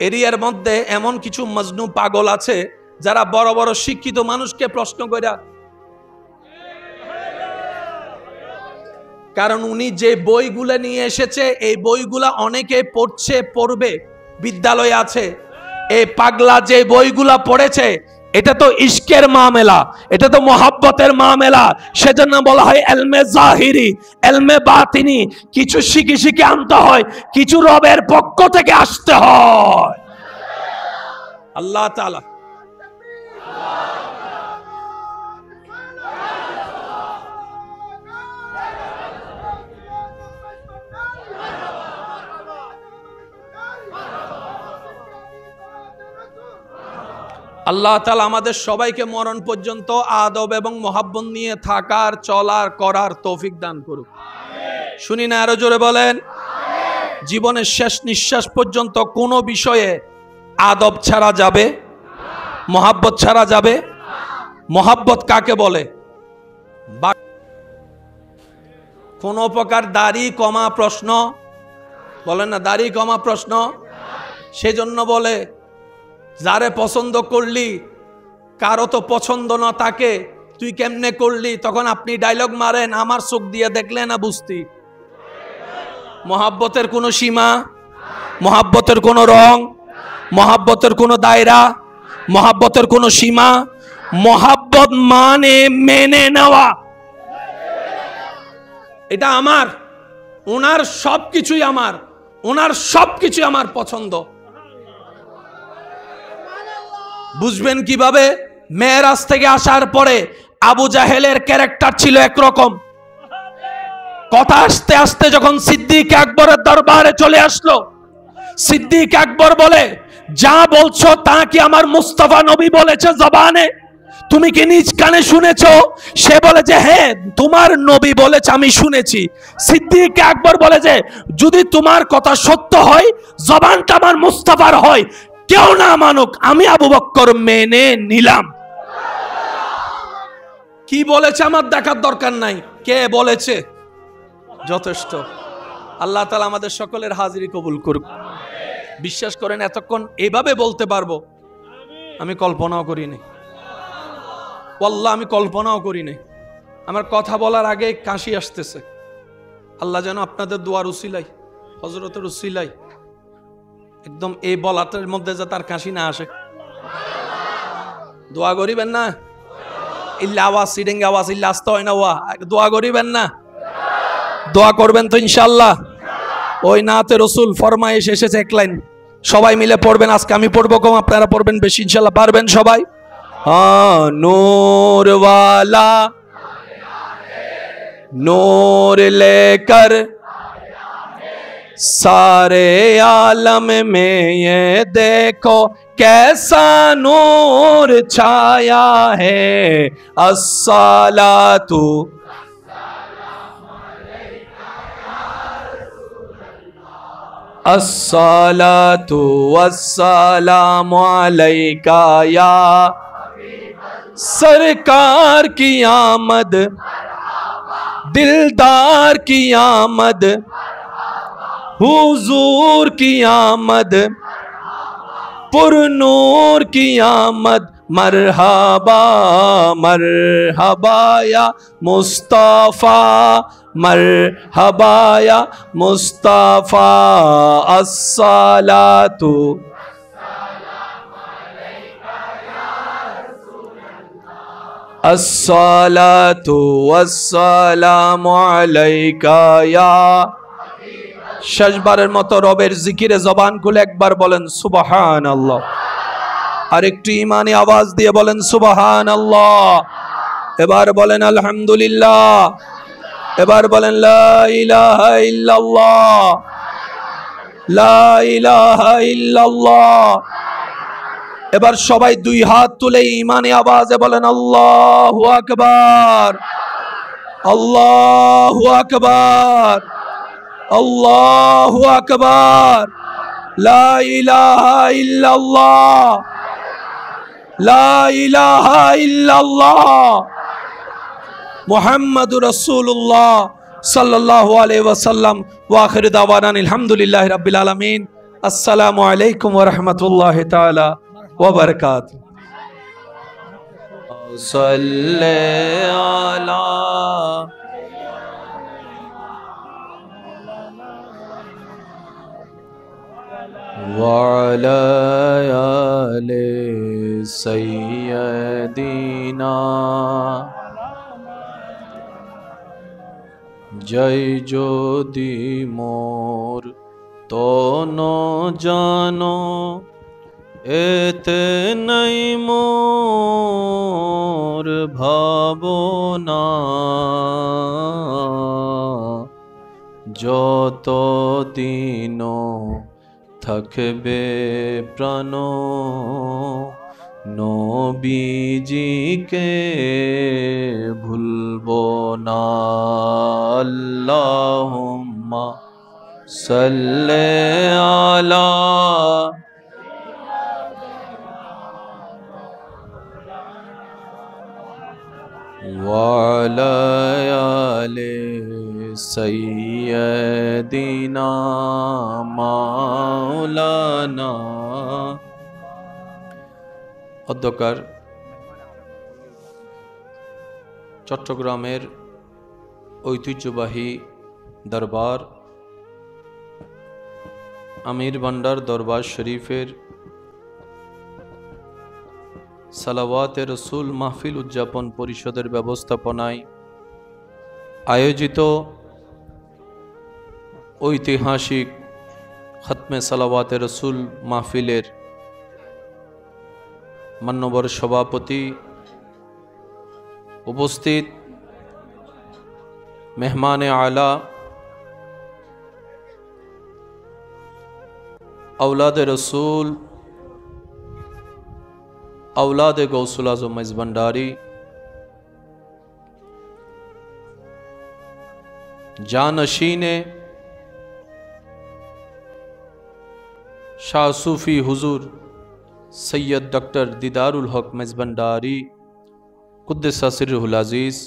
এরিয়ার মধ্যে এমন কিছু মজনু পাগল আছে যারা বড় বড় শিক্ষিত মানুষকে প্রশ্ন কইরা কারণ উনি যে বইগুলো নিয়ে এসেছে এই বইগুলা অনেকে পড়ছে, পড়বে, বিদ্যালয়ে আছে। এই পাগলা যে বইগুলা পড়েছে এটা তো ইশকের মামলা, এটা তো মোহাব্বতের মামলা। সেজন্য বলা হয় এলমে জাহিরি, এলমে বাতিনি। কিছু শিখে শিখে আনতে হয়, কিছু রবের পক্ষ থেকে আসতে হয়। আল্লাহ তাআলা আল্লাহ তাআলা আমাদের সবাইকে মরণ পর্যন্ত আদব এবং মোহাব্বত নিয়ে থাকার, চলার, করার তৌফিক দান করুক। শুনি না, আরো জোরে বলেন। জীবনের শেষ নিঃশ্বাস পর্যন্ত কোনো বিষয়ে আদব ছাড়া যাবে, মোহাব্বত ছাড়া যাবে। মোহাব্বত কাকে বলে? কোন প্রকার দাড়ি কমা প্রশ্ন বলেন না, দাড়ি কমা প্রশ্ন। সেজন্য বলে যারে পছন্দ করলি কারো তো পছন্দ না তাকে, তুই কেমনে করলি? তখন আপনি ডায়লগ মারেন, আমার চোখ দিয়ে দেখলে না বুঝতি। মোহাব্বতের কোনো সীমা, মোহাব্বতের কোনো রং, মোহাব্বতের কোনো দায়রা, মোহাব্বতের কোনো সীমা। মোহাব্বত মানে মেনে নেওয়া, এটা আমার, ওনার সবকিছুই আমার, ওনার সবকিছুই আমার পছন্দ। বুঝবেন কিভাবে? মেরাজ থেকে আসার পরে আবু জাহেলের ক্যারেক্টার ছিল একরকম। কথা আস্তে আস্তে যখন সিদ্দিক আকবরের দরবারে চলে আসলো, সিদ্দিক আকবর বলে, যা বলছো তা কি আমার মুস্তাফা নবী বলেছে জবানে? তুমি কি নিজ কানে শুনেছো? সে বলে যে হ্যাঁ, তোমার নবী বলেছে, আমি শুনেছি। সিদ্দিক আকবর বলে যে যদি তোমার কথা সত্য হয়, জবানটা আমার মুস্তাফার হয়, কেউ না মানুক, আমি আবু বকর মেনে নিলাম। কি বলেছে আমার দেখার দরকার নাই, কে বলেছে যথেষ্ট। আল্লাহ তাআলা আমাদের সকলের হাজিরি কবুল করুক। বিশ্বাস করেন এতক্ষণ এভাবে বলতে পারবো আমি কল্পনাও করিনি, আল্লাহ আমি কল্পনাও করিনি। আমার কথা বলার আগে কাশি আসতেছে। আল্লাহ যেন আপনাদের দোয়ার উসিলাই, হযরতের উসিলাই একদম এই বলাটার মধ্যে যে তার কাশি না আসে। দোয়া করিবেন না? ইল্লা আওয়াজ সিডিং আওয়াজ ইল্লা আস্তা হয় না, ওয়া দোয়া করিবেন না? দোয়া করবেন তো ইনশাআল্লাহ। ওই নাতে রসুল ফরমায়েশ এসেছে এক লাইন, সবাই মিলে পড়বেন। আজকে আমি পড়বো কম, আপনারা পড়বেন বেশি, ইনশাআল্লাহ পারবেন সবাই। नूर वाला नूर लेकर सारे आलम में ये देखो कैसा नूर छाया है। अस्सलातु अस्सलातु वस्सलामु अलैका या सरकार की आमद, दिलदार की आमद, हुजूर की आमद, पुरनूर की आमद। मरहबा मरहबा या मुस्तफा, मरहबा या मुस्तफा। अस्सलातु अस्सलातु वस्सलामु अलैका या। শেষবারের মতো রবের জিকিরে জবান খুলে একবার বলেন সুবহানাল্লাহ, আর একটু ইমানি আওয়াজ দিয়ে বলেন সুবহানাল্লাহ। এবার বলেন আলহামদুলিল্লাহ, এবার বলেন লা ইলাহা ইল্লাল্লাহ, লা ইলাহা ইল্লাল্লাহ। এবার সবাই দুই হাত তুলে ইমানি আওয়াজে বলেন আল্লাহু আকবার, আল্লাহু আকবার, আল্লাহু আকবার। লা ইলাহা ইল্লাল্লাহ, লা ইলাহা ইল্লাল্লাহ, মুহাম্মাদুর রাসূলুল্লাহ সাল্লাল্লাহু আলাইহি ওয়াসাল্লাম। ওয়া আখিরু দাওয়ানা আলহামদুলিল্লাহি রাব্বিল আলামিন। আসসালামু আলাইকুম ওয়া রাহমাতুল্লাহি তাআলা ওয়া বারাকাতুহু। সাল্লি আলা وعلى آل سيدنا জয় যদি মোর তন জানো এতে নাই মোর ভাবনা যত দিন থাকবে প্রাণ নবীজিকে ভুলবো না আল্লাহুম্মা সাল্লি আলা ওয়ালা আলি সাইয়্যিদিনা মাওলানা। অধ্যকার চট্টগ্রামের ঐতিহ্যবাহী দরবার আমির ভান্ডার দরবার শরীফের সালাওয়াতে রসুল মাহফিল উদযাপন পরিষদের ব্যবস্থাপনায় আয়োজিত ঐতিহাসিক খতমে সালাওয়াতে রসুল মাহফিলের মান্যবর সভাপতি, উপস্থিত মেহমানে আলা, औलाद रसूल, औलाद गौसुल आज़म भंडारी, जानशीन शाह सूफी हुजूर सैयद डॉक्टर दीदारुल हक भंडारी कुद्दसा सिर्रुल अज़ीज़,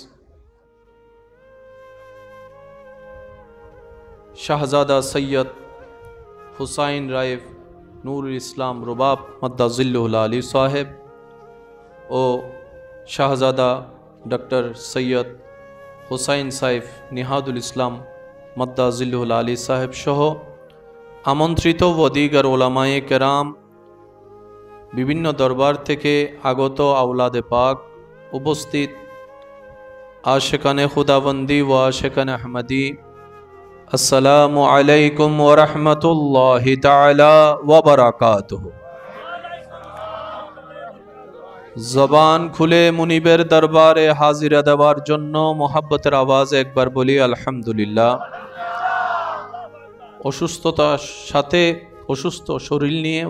शाहजादा सैयद हुसैन राइफ नूरुल इस्लाम रुबाब मद्दाज़िल्लुहुल आली साहेब ओ शाहजादा डॉक्टर सैयद हुसैन साइफ निहादुल इस्लाम मद्दाज़िल्लुहुल आली साहेब सह आमंत्रित व दीगर उलामाए केराम, विभिन्न दरबार थेके आगत औलादे पाक, उपस्थित आशिकाने खुदाबंदी व आशिकाने अहमदी, अस्सलामु अलैकुम व रहमतुल्लाहि ताला व बरकातुहु। जबान खुले मुनिबेर दरबारे हाजिरा देवार जन्नो मोहब्बतेर आवाज एकबार बोली अल्हम्दुलिल्लाह। असुस्थतार साथे असुस्थ शरीर निये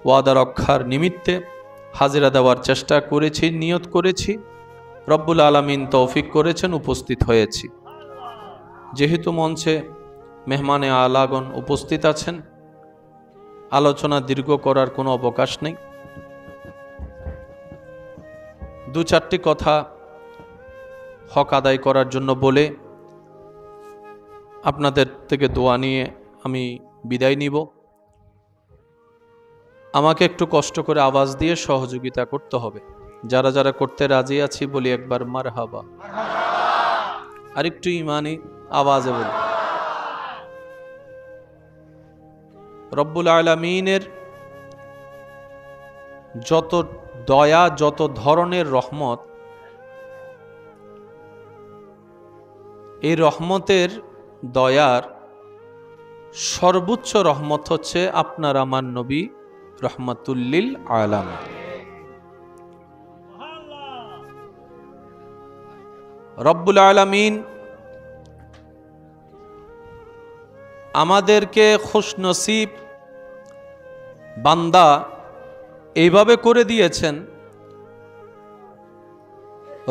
ওয়াদা রক্ষার নিমিত্তে হাজিরা দেওয়ার চেষ্টা করেছি, নিয়ত করেছি, রব্বুল আলামিন তৌফিক করেছেন, উপস্থিত হয়েছি। যেহেতু মঞ্চে মেহমানে আলাগণ উপস্থিত আছেন, আলোচনা দীর্ঘ করার কোনো অবকাশ নেই। দু চারটি কথা হক আদায় করার জন্য বলে আপনাদের থেকে দোয়া নিয়ে আমি বিদায় নিব। আমাকে একটু কষ্ট করে আওয়াজ দিয়ে সহযোগিতা করতে হবে। যারা যারা করতে রাজি আছি বলি একবার মারহাবা। আর একটু ইমানি আওয়াজে বলি। রব্বুল আলামিনের যত দয়া, যত ধরনের রহমত, এই রহমতের দয়ার সর্বোচ্চ রহমত হচ্ছে আপনার আমার নবী রহমাতুল্লিল আলামিন। রব্বুল আলামিন আমাদেরকে খুশনসিব বান্দা এইভাবে করে দিয়েছেন,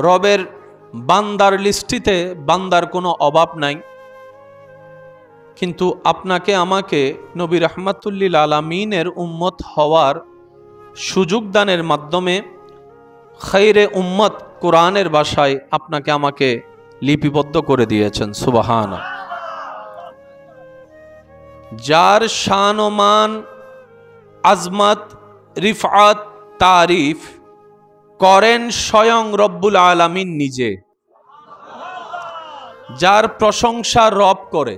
রবের বান্দার লিস্টিতে বান্দার কোনো অভাব নাই, কিন্তু আপনাকে আমাকে নবী রহমাতুল্লিল আলামিনের উম্মত হওয়ার সুযোগ দানের মাধ্যমে খায়রে উম্মত কোরআনের ভাষায় আপনাকে আমাকে লিপিবদ্ধ করে দিয়েছেন। সুবহানাল্লাহ। যার শান ও মান, আজমত, রিফআত, তারিফ করেন স্বয়ং রব্বুল আলামিন নিজে, যার প্রশংসা রব করে।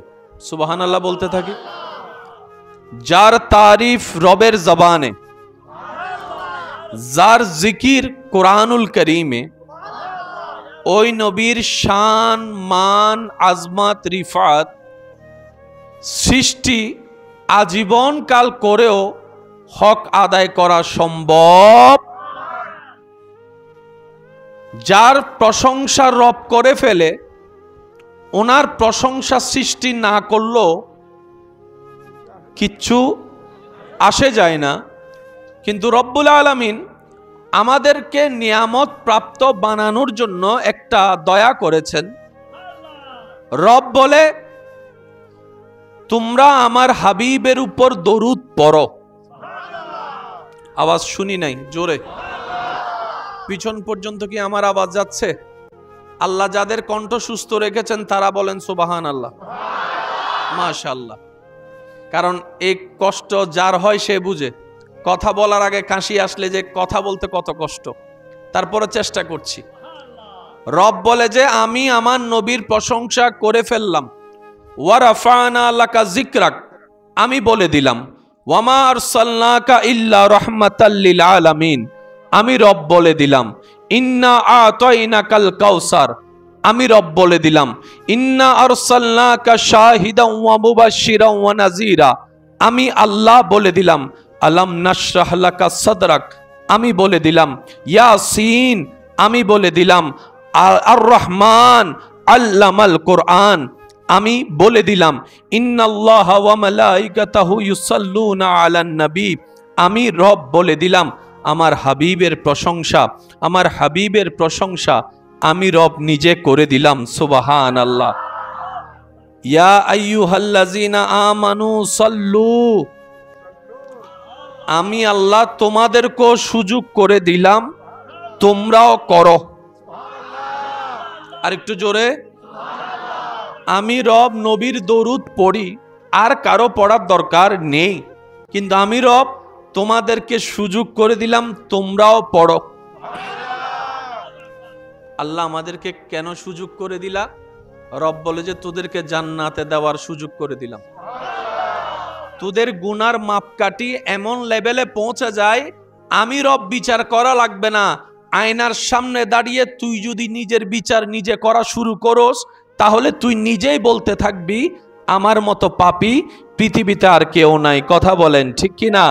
সুবহানাল্লাহ বলতে থাকি। যার তারিফ রবের জবানে, যার জিকির কোরআনুল করিমে, ওই নবীর শান, মান, আজমত, রিফাত সৃষ্টি আজীবন কাল করেও হক আদায় করা সম্ভব। যার প্রশংসা রব করে ফেলে, ওনার প্রশংসা সৃষ্টি না করলেও কিচ্ছু আসে যায় না। কিন্তু রব্বুল আলামিন আমাদেরকে নিয়ামত প্রাপ্ত বানানোর জন্য একটা দয়া করেছেন। রব বলে, তোমরা আমার হাবিবের উপর দরুদ পড়ো। আওয়াজ শুনি নাই, জোরে পিছন পর্যন্ত কি আমার আওয়াজ যাচ্ছে? আল্লাহ যাদের কণ্ঠ সুস্থ রেখেছেন তারা বলেন সুবহানাল্লাহ, মাশাআল্লাহ। কারণ এই কষ্ট যার হয় সে বুঝে। কথা বলার আগে কাশি আসলে যে কথা বলতে কত কষ্ট, তারপরে চেষ্টা করছি। রব বলে যে আমি আমার নবীর প্রশংসা করে ফেললাম। ওয়া রাফা'না লাকা যিকরাক, আমি বলে দিলাম। ওয়া মা আরসালনাকা ইল্লা রাহমাতাল লিল আলামিন, আমি রব বলে দিলাম। ইন্না আতাইনাকাল কাউসার, আমি রব বলে দিলাম। ইন্না আরসালনাকা শাহিদান ওয়া মুবাশশিরান ওয়া নাযীরা, আমি আল্লাহ বলে দিলাম। আলাম নাশরাহ লাকা সাদরাক, আমি বলে দিলাম। ইয়াসিন, আমি বলে দিলাম। আর রহমান আল্লামাল কোরআন, আমি বলে দিলাম। ইন্নাল্লাহা ওয়া মালাইকাতাহু ইউসাল্লুনা আলান নবী, আমি রব বলে দিলাম। আমার হাবিবের প্রশংসা, আমার হাবিবের প্রশংসা আমি রব নিজে করে দিলাম। সুবহানাল্লাহ। ইয়া আইয়ুহাল্লাযিনা আমানু সাল্লু, আমি আল্লাহ তোমাদেরকেও সুযোগ করে দিলাম, তোমরাও করো। আর একটু জোরে। আমি রব নবীর দরুদ পড়ি, আর কারো পড়ার দরকার নেই, কিন্তু আমি রব তোমাদেরকে সুযোগ করে দিলাম, তোমরাও পড়ো। আল্লাহ আমাদেরকে কেন সুযোগ করে দিলা? রব বলে যে তোদেরকে জান্নাতে দেওয়ার সুযোগ করে দিলাম। তোদের গুনার মাপকাঠি এমন লেভেলে পৌঁছে যায়, আমি রব বিচার করা লাগবে না। আয়নার সামনে দাঁড়িয়ে তুই যদি নিজের বিচার নিজে করা শুরু করস, তাহলে তুই নিজেই বলতে থাকবি আমার মতো পাপী পৃথিবীতে আর কেউ নাই। কথা বলেন ঠিক কিনা?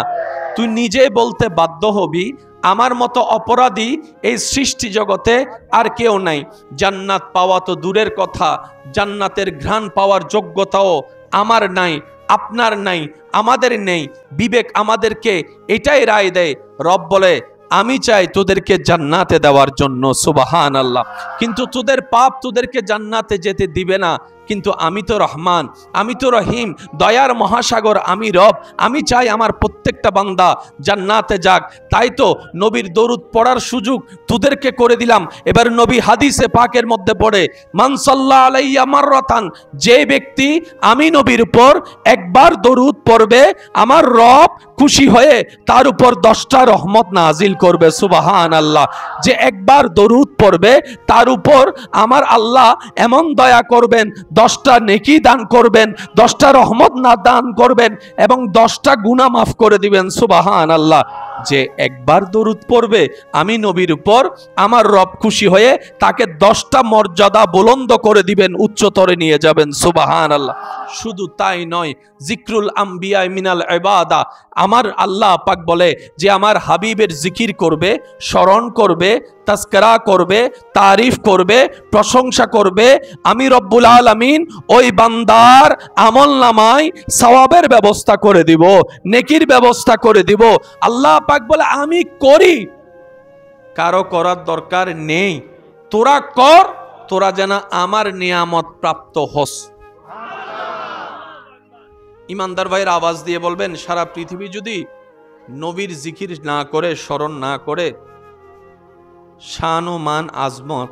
তুই নিজেই বলতে বাধ্য হবি আমার মতো অপরাধী এই সৃষ্টি জগতে আর কেউ নাই। জান্নাত পাওয়া তো দূরের কথা, জান্নাতের ঘ্রাণ পাওয়ার যোগ্যতাও আমার নাই, আপনার নাই, আমাদের নেই। বিবেক আমাদেরকে এটাই রায় দেয়। রব বলে আমি চাই তোদেরকে জান্নাতে দেওয়ার জন্য। সুবহানাল্লাহ। কিন্তু তোদের পাপ তোদেরকে জান্নাতে যেতে দিবে না। কিন্তু আমি তো রহমান, আমি তো রহিম, দয়ার মহাসাগর আমি রব। আমি চাই আমার প্রত্যেকটা বান্দা জান্নাতে যাক। তাই তো নবীর দরুদ পড়ার সুযোগ তোদেরকে করে দিলাম। এবার নবী হাদিসে পাকের মধ্যে পড়ে, মান সাল্লাল্লাহু আলাইহি মাররাতান, যে ব্যক্তি আমি নবীর উপর একবার দরুদ পড়বে, আমার রব খুশি হয়ে তার উপর 10টা রহমত নাজিল করবে। সুবহানাল্লাহ। যে একবার দরুদ পড়বে তার উপর আমার আল্লাহ এমন দয়া করবেন, 10টা নেকি দান করবেন, 10টা রহমত না দান করবেন এবং 10টা গুনাহ মাফ করে দিবেন। সুবহানাল্লাহ। যে একবার দরুদ পড়বে আমি নবীর উপর, আমার রব খুশি হয়ে তাকে 10টা মর্যাদা বুলন্দ করে দিবেন, উচ্চতরে নিয়ে যাবেন। সুবহানাল্লাহ। শুধু তাই নয়, জিক্রুল আম্বিয়া মিনাল ইবাদা, আমার আল্লাহ পাক বলে যে আমার হাবিবের জিকির করবে, স্মরণ করবে, তাজকিরা করবে, তারিফ করবে, প্রশংসা করবে, আমি রব্বুল আলামিন ওই বান্দার আমলনামায় সওয়াবের ব্যবস্থা করে দিব, নেকির ব্যবস্থা করে দিব। আল্লাহ পাক বলে আমি করি, কারো করার দরকার নেই। তোরা কর, তোরা যেন আমার নিয়ামত প্রাপ্ত হস। ইমানদার ভাইয়ের আওয়াজ দিয়ে বলবেন, সারা পৃথিবী যদি নবীর জিকির না করে, স্মরণ না করে, শান ও মান আজমত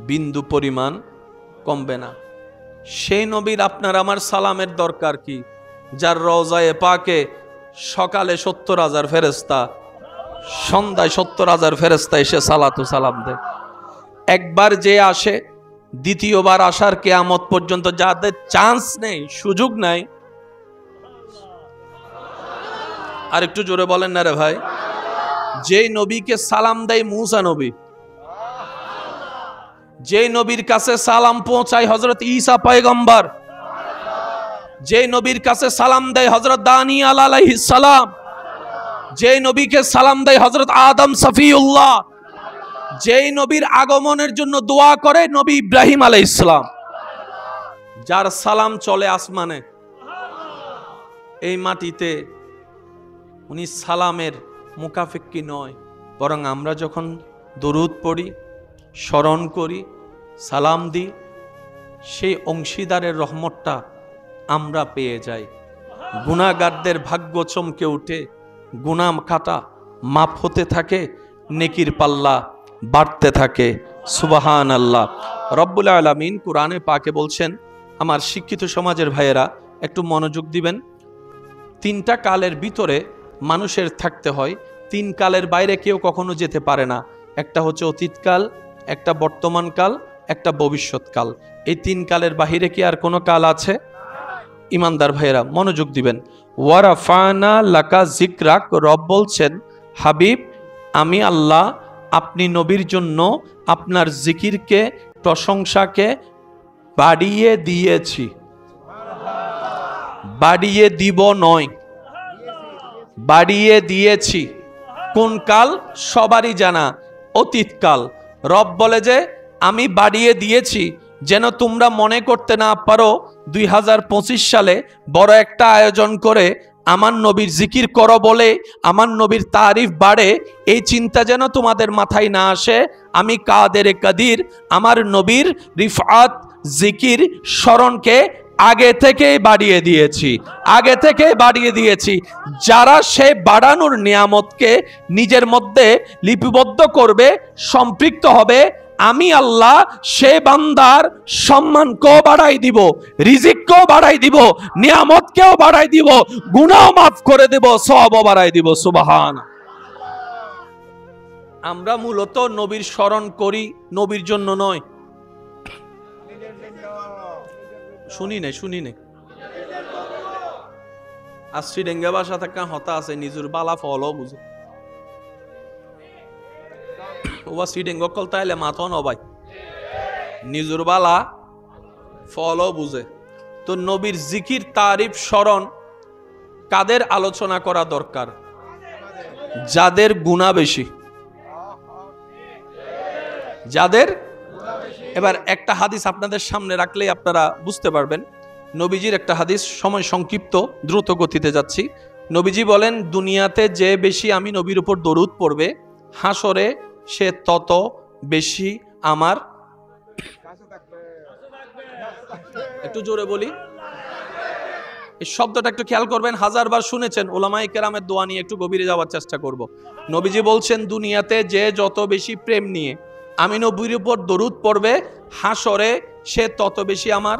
বিন্দু পরিমাণ কমবে না। সেই নবীর আপনার আমার সালামের দরকার কি, যার রওজায়ে পাকে সকালে 70,000 ফেরেশতা, সন্ধ্যায় 70,000 ফেরেশতা এসে সালাতু সালাম দেয়। একবার যে আসে, দ্বিতীয়বার আসার কিয়ামত পর্যন্ত যাদের চান্স নেই, সুযোগ নাই, আর একটু জোরে বলেন না রে ভাই। যেই নবীকে সালাম দেয় মূসা নবী, যেই নবীর কাছে সালাম পৌঁছায় হযরত ঈসা পয়গম্বর, যেই নবীর কাছে সালাম দেয় হযরত দানিয়াল আলাইহিস সালাম, যেই নবীকে সালাম দেয় হযরত আদম সফিউল্লাহ, যেই নবীর আগমনের জন্য দোয়া করে নবী ইব্রাহিম আলাইহিস সালাম, যার সালাম চলে আসমানে, এই মাটিতে উনি সালামের মুকাফিক্কি নয়, বরং আমরা যখন দরুদ পড়ি, স্মরণ করি, সালাম দিই, সেই অংশীদারের রহমতটা আমরা পেয়ে যাই। গুনাহগারদের ভাগ্য চমকে উঠে, গুনাহ খাতা মাফ হতে থাকে, নেকির পাল্লা বাড়তে থাকে। সুবহানাল্লাহ। রব্বুল আলামিন কুরআনে পাকে বলছেন, আমার শিক্ষিত সমাজের ভাইয়েরা একটু মনোযোগ দিবেন, তিনটা কালের ভিতরে মানুষের থাকতে হয়, তিন কালের বাইরে কেউ কখনো যেতে পারে না। একটা হচ্ছে অতীতকাল, একটা বর্তমানকাল, একটা ভবিষ্যৎকাল। এই তিন কালের বাহিরে কি আর কোনো কাল আছে? ইমানদার ভাইয়েরা মনোযোগ দিবেন। ওয়ারাফানা লাকা যিকরাক, রব বলছেন, হাবিব আমি আল্লাহ আপনি নবীর জন্য আপনার জিকিরকে, প্রশংসাকে বাড়িয়ে দিয়েছি। বাড়িয়ে দিব নয়, বাড়িয়ে দিয়েছি। কোন কাল? সবারই জানা, অতীতকাল। রব বলে যে আমি বাড়িয়ে দিয়েছি, যেন তোমরা মনে করতে না পারো 2025 সালে বড় একটা আয়োজন করে আমার নবীর জিকির করো বলে আমার নবীর তারিফ বাড়ে, এই চিন্তা যেন তোমাদের মাথায় না আসে। আমি কাদের কাদির আমার নবীর রিফাত, জিকির, স্মরণকে আগে থেকেই বাড়িয়ে দিয়েছি, আগে থেকে বাড়িয়ে দিয়েছি। যারা সে বাড়ানোর নিয়ামতকে নিজের মধ্যে লিপিবদ্ধ করবে, সম্পৃক্ত হবে, আমি আল্লাহ সে বান্দার সম্মানকেও বাড়াই দিব, রিজিককেও বাড়াই দিব, নিয়ামতকেও বাড়াই দিব, গুনাহ মাফ করে দেব, সওয়াবও বাড়াই দিব। সুবহান। আমরা মূলত নবীর স্মরণ করি নবীর জন্য নয়। শুনি নাই আসছি ডেঙ্গা বাসা থাকা হতা আছে নিজের বালা ফলও বুঝে ওবা সিডেঙ্গ কল তাইলে মাথা নবাই নিজুর বালা ফলও বুঝে। তো নবীর জিকির, তারিফ, স্মরণ কাদের আলোচনা করা দরকার? যাদের গুনাহ বেশি, যাদের। এবার একটা হাদিস আপনাদের সামনে রাখলেই আপনারা বুঝতে পারবেন। নবীজির একটা হাদিস, সময় সংক্ষিপ্ত, দ্রুত গতিতে যাচ্ছি। নবীজি বলেন, দুনিয়াতে যে বেশি আমি নবীর উপর দরুদ পড়বে, হাসরে সে তত বেশি আমার, একটু জোরে বলি, এই শব্দটা একটু খেয়াল করবেন, হাজারবার শুনেছেন, ওলামায়ে কেরামের দোয়া নিয়ে একটু গভীরে যাওয়ার চেষ্টা করব। নবীজি বলছেন, দুনিয়াতে যে যত বেশি প্রেম নিয়ে আমি নবীর উপর দরুদ পড়বে, হাসরে সে তত বেশি আমার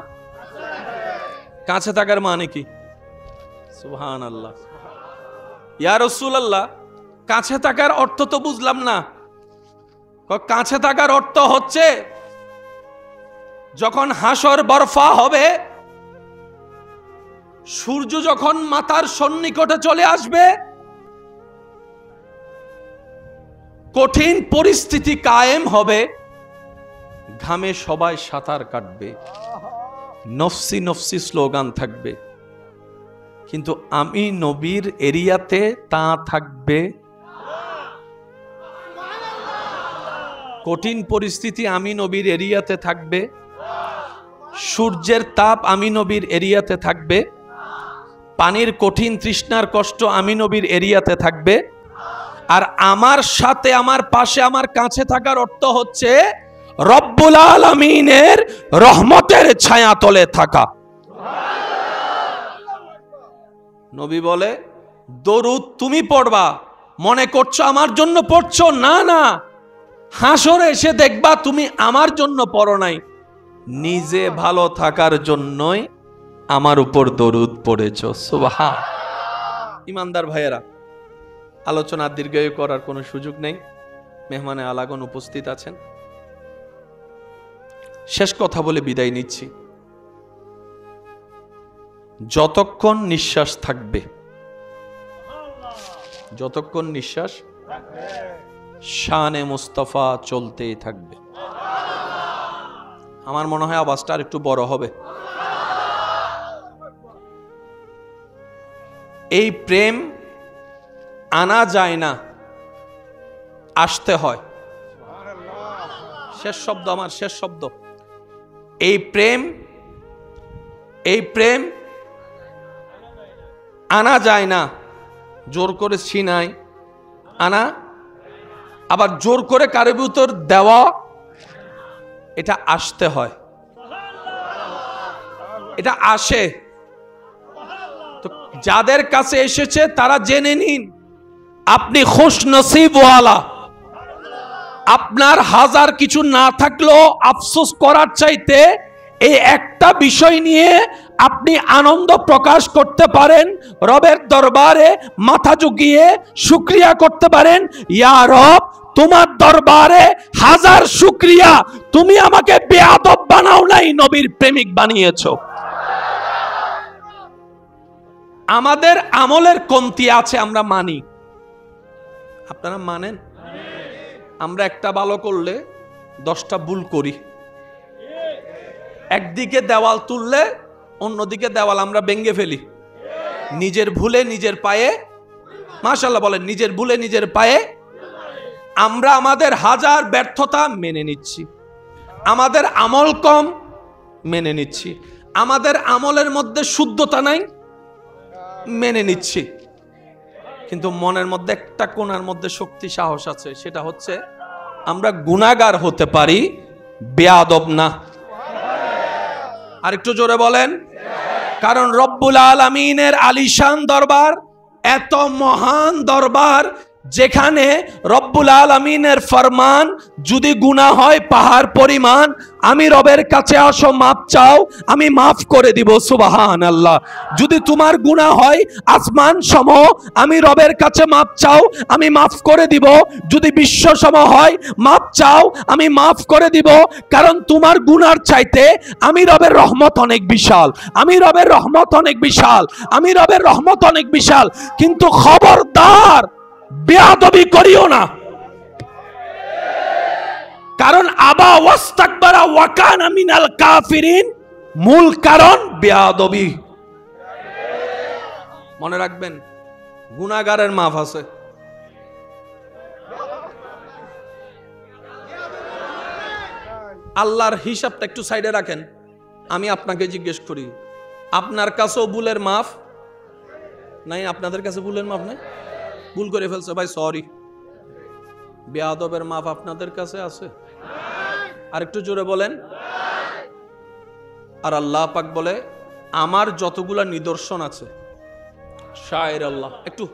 কাছে থাকার মানে কি? সুবহানাল্লাহ। ইয়া রাসূলুল্লাহ, কাছে থাকার অর্থ তো বুঝলাম না। কাছে থাকার অর্থ হচ্ছে যখন হাসর বরফা হবে, সূর্য যখন মাথার সন্নিকটে চলে আসবে, কঠিন পরিস্থিতি কায়েম হবে, ঘামে সবাই সাঁতার কাটবে, নফসি নফসি স্লোগান থাকবে, কিন্তু আমি নবীর এরিয়াতে তা থাকবে। কঠিন পরিস্থিতি আমি নবীর এরিয়াতে থাকবে, সূর্যের তাপ আমি নবীর এরিয়াতে থাকবে, পানির কঠিন তৃষ্ণার কষ্ট আমি নবীর এরিয়াতে থাকবে। আর আমার সাথে, আমার পাশে, আমার কাছে থাকার অর্থ হচ্ছে রব্বুল আলামিনের রহমতের ছায়া তলে থাকা। নবী বলে, দরুদ তুমি পড়বা, মনে করছো আমার জন্য পড়ছো, না না, হাসরে এসে দেখবা তুমি আমার জন্য পড়ো নাই, নিজে ভালো থাকার জন্যই আমার উপর দরুদ পড়েছো। সুবহান। ইমানদার ভাইয়েরা, আলোচনা দীর্ঘায়ু করার কোনো সুযোগ নেই, মেহমানে আলাগন উপস্থিত আছেন। শেষ কথা বলে বিদায় নিচ্ছি। যতক্ষণ নিঃশ্বাস থাকবে, যতক্ষণ নিঃশ্বাস শানে মুস্তাফা চলতেই থাকবে। আমার মনে হয় আওয়াজটা আর একটু বড় হবে। এই প্রেম আনা যায় না, আসতে হয়। শেষ শব্দ, আমার শেষ শব্দ। এই প্রেম আনা যায় না, জোর করে ছিনাই আনা, আবার জোর করে কারো ভিতর দেওয়া, এটা আসতে হয়, এটা আসে। তো যাদের কাছে এসেছে তারা জেনে নিন আপনি খুশনসিবওয়ালা। আপনার হাজার কিছু না থাকলেও আফসোস করার চাইতে এই একটা বিষয় নিয়ে আপনি আনন্দ প্রকাশ করতে পারেন, রবের দরবারে মাথা ঝুঁকিয়ে শুকরিয়া করতে পারেন, ইয়া রব তোমার দরবারে হাজার শুকরিয়া, তুমি আমাকে বেয়াদব বানাও নাই, নবীর প্রেমিক বানিয়েছো। আমাদের আমলের কমতি আছে, আমরা মানি, আপনারা মানেন? আমরা একটা ভালো করলে 10টা ভুল করি। একদিকে দেওয়াল তুললে অন্যদিকে দেওয়াল আমরা ভেঙে ফেলি। নিজের ভুলে নিজের পায়ে, মাশাআল্লাহ বলেন, নিজের ভুলে নিজের পায়ে আমরা আমাদের হাজার ব্যর্থতা মেনে নিচ্ছি। আমাদের আমল কম মেনে নিচ্ছি, আমাদের আমলের মধ্যে শুদ্ধতা নাই মেনে নিচ্ছি। কিন্তু মনের মধ্যে একটা কোণার মধ্যে শক্তি সাহস আছে, সেটা হচ্ছে আমরা গুনাহগার হতে পারি, বেয়াদব না। আর একটু জোরে বলেন। কারণ রব্বুল আলামিনের আলিশান দরবার, এত মহান দরবার, যেখানে রব্বুল আলামিনের ফরমান, যদি গুনাহ হয় পাহাড় পরিমাণ, আমি রবের কাছে আসো, মাপ চাও, আমি মাফ করে দিব। সুবহানাল্লাহ। যদি তোমার গুনাহ হয় আসমান সম, আমি রবের কাছে মাপ চাও, আমি মাফ করে দিব। যদি বিশ্ব সম হয়, মাপ চাও, আমি মাফ করে দিব। কারণ তোমার গুনার চাইতে আমি রবের রহমত অনেক বিশাল, আমি রবের রহমত অনেক বিশাল, আমি রবের রহমত অনেক বিশাল। কিন্তু খবরদার বেয়াদবি করিও না। কারণ আবা ওয়াস্তাকবারা ওয়া কানা মিনাল কাফিরিন, মূল কারণ বেয়াদবি। মনে রাখবেন, গুনাহগারের মাফ আছে। আল্লাহর হিসাবটা একটু সাইডে রাখেন। আমি আপনাকে জিজ্ঞেস করি, আপনার কাছেও ভুলের মাফ নাই? আপনাদের কাছে ভুলের মাফ নাই? ভুল করে ফেলছে ভাই, সরি। বেয়াদবের মাফ আপনাদের কাছে আছে? আর একটু জোরে বলেন। আর আল্লাহ পাক বলে, আমার যতগুলা নিদর্শন আছে, শায়ের আল্লাহ, একটু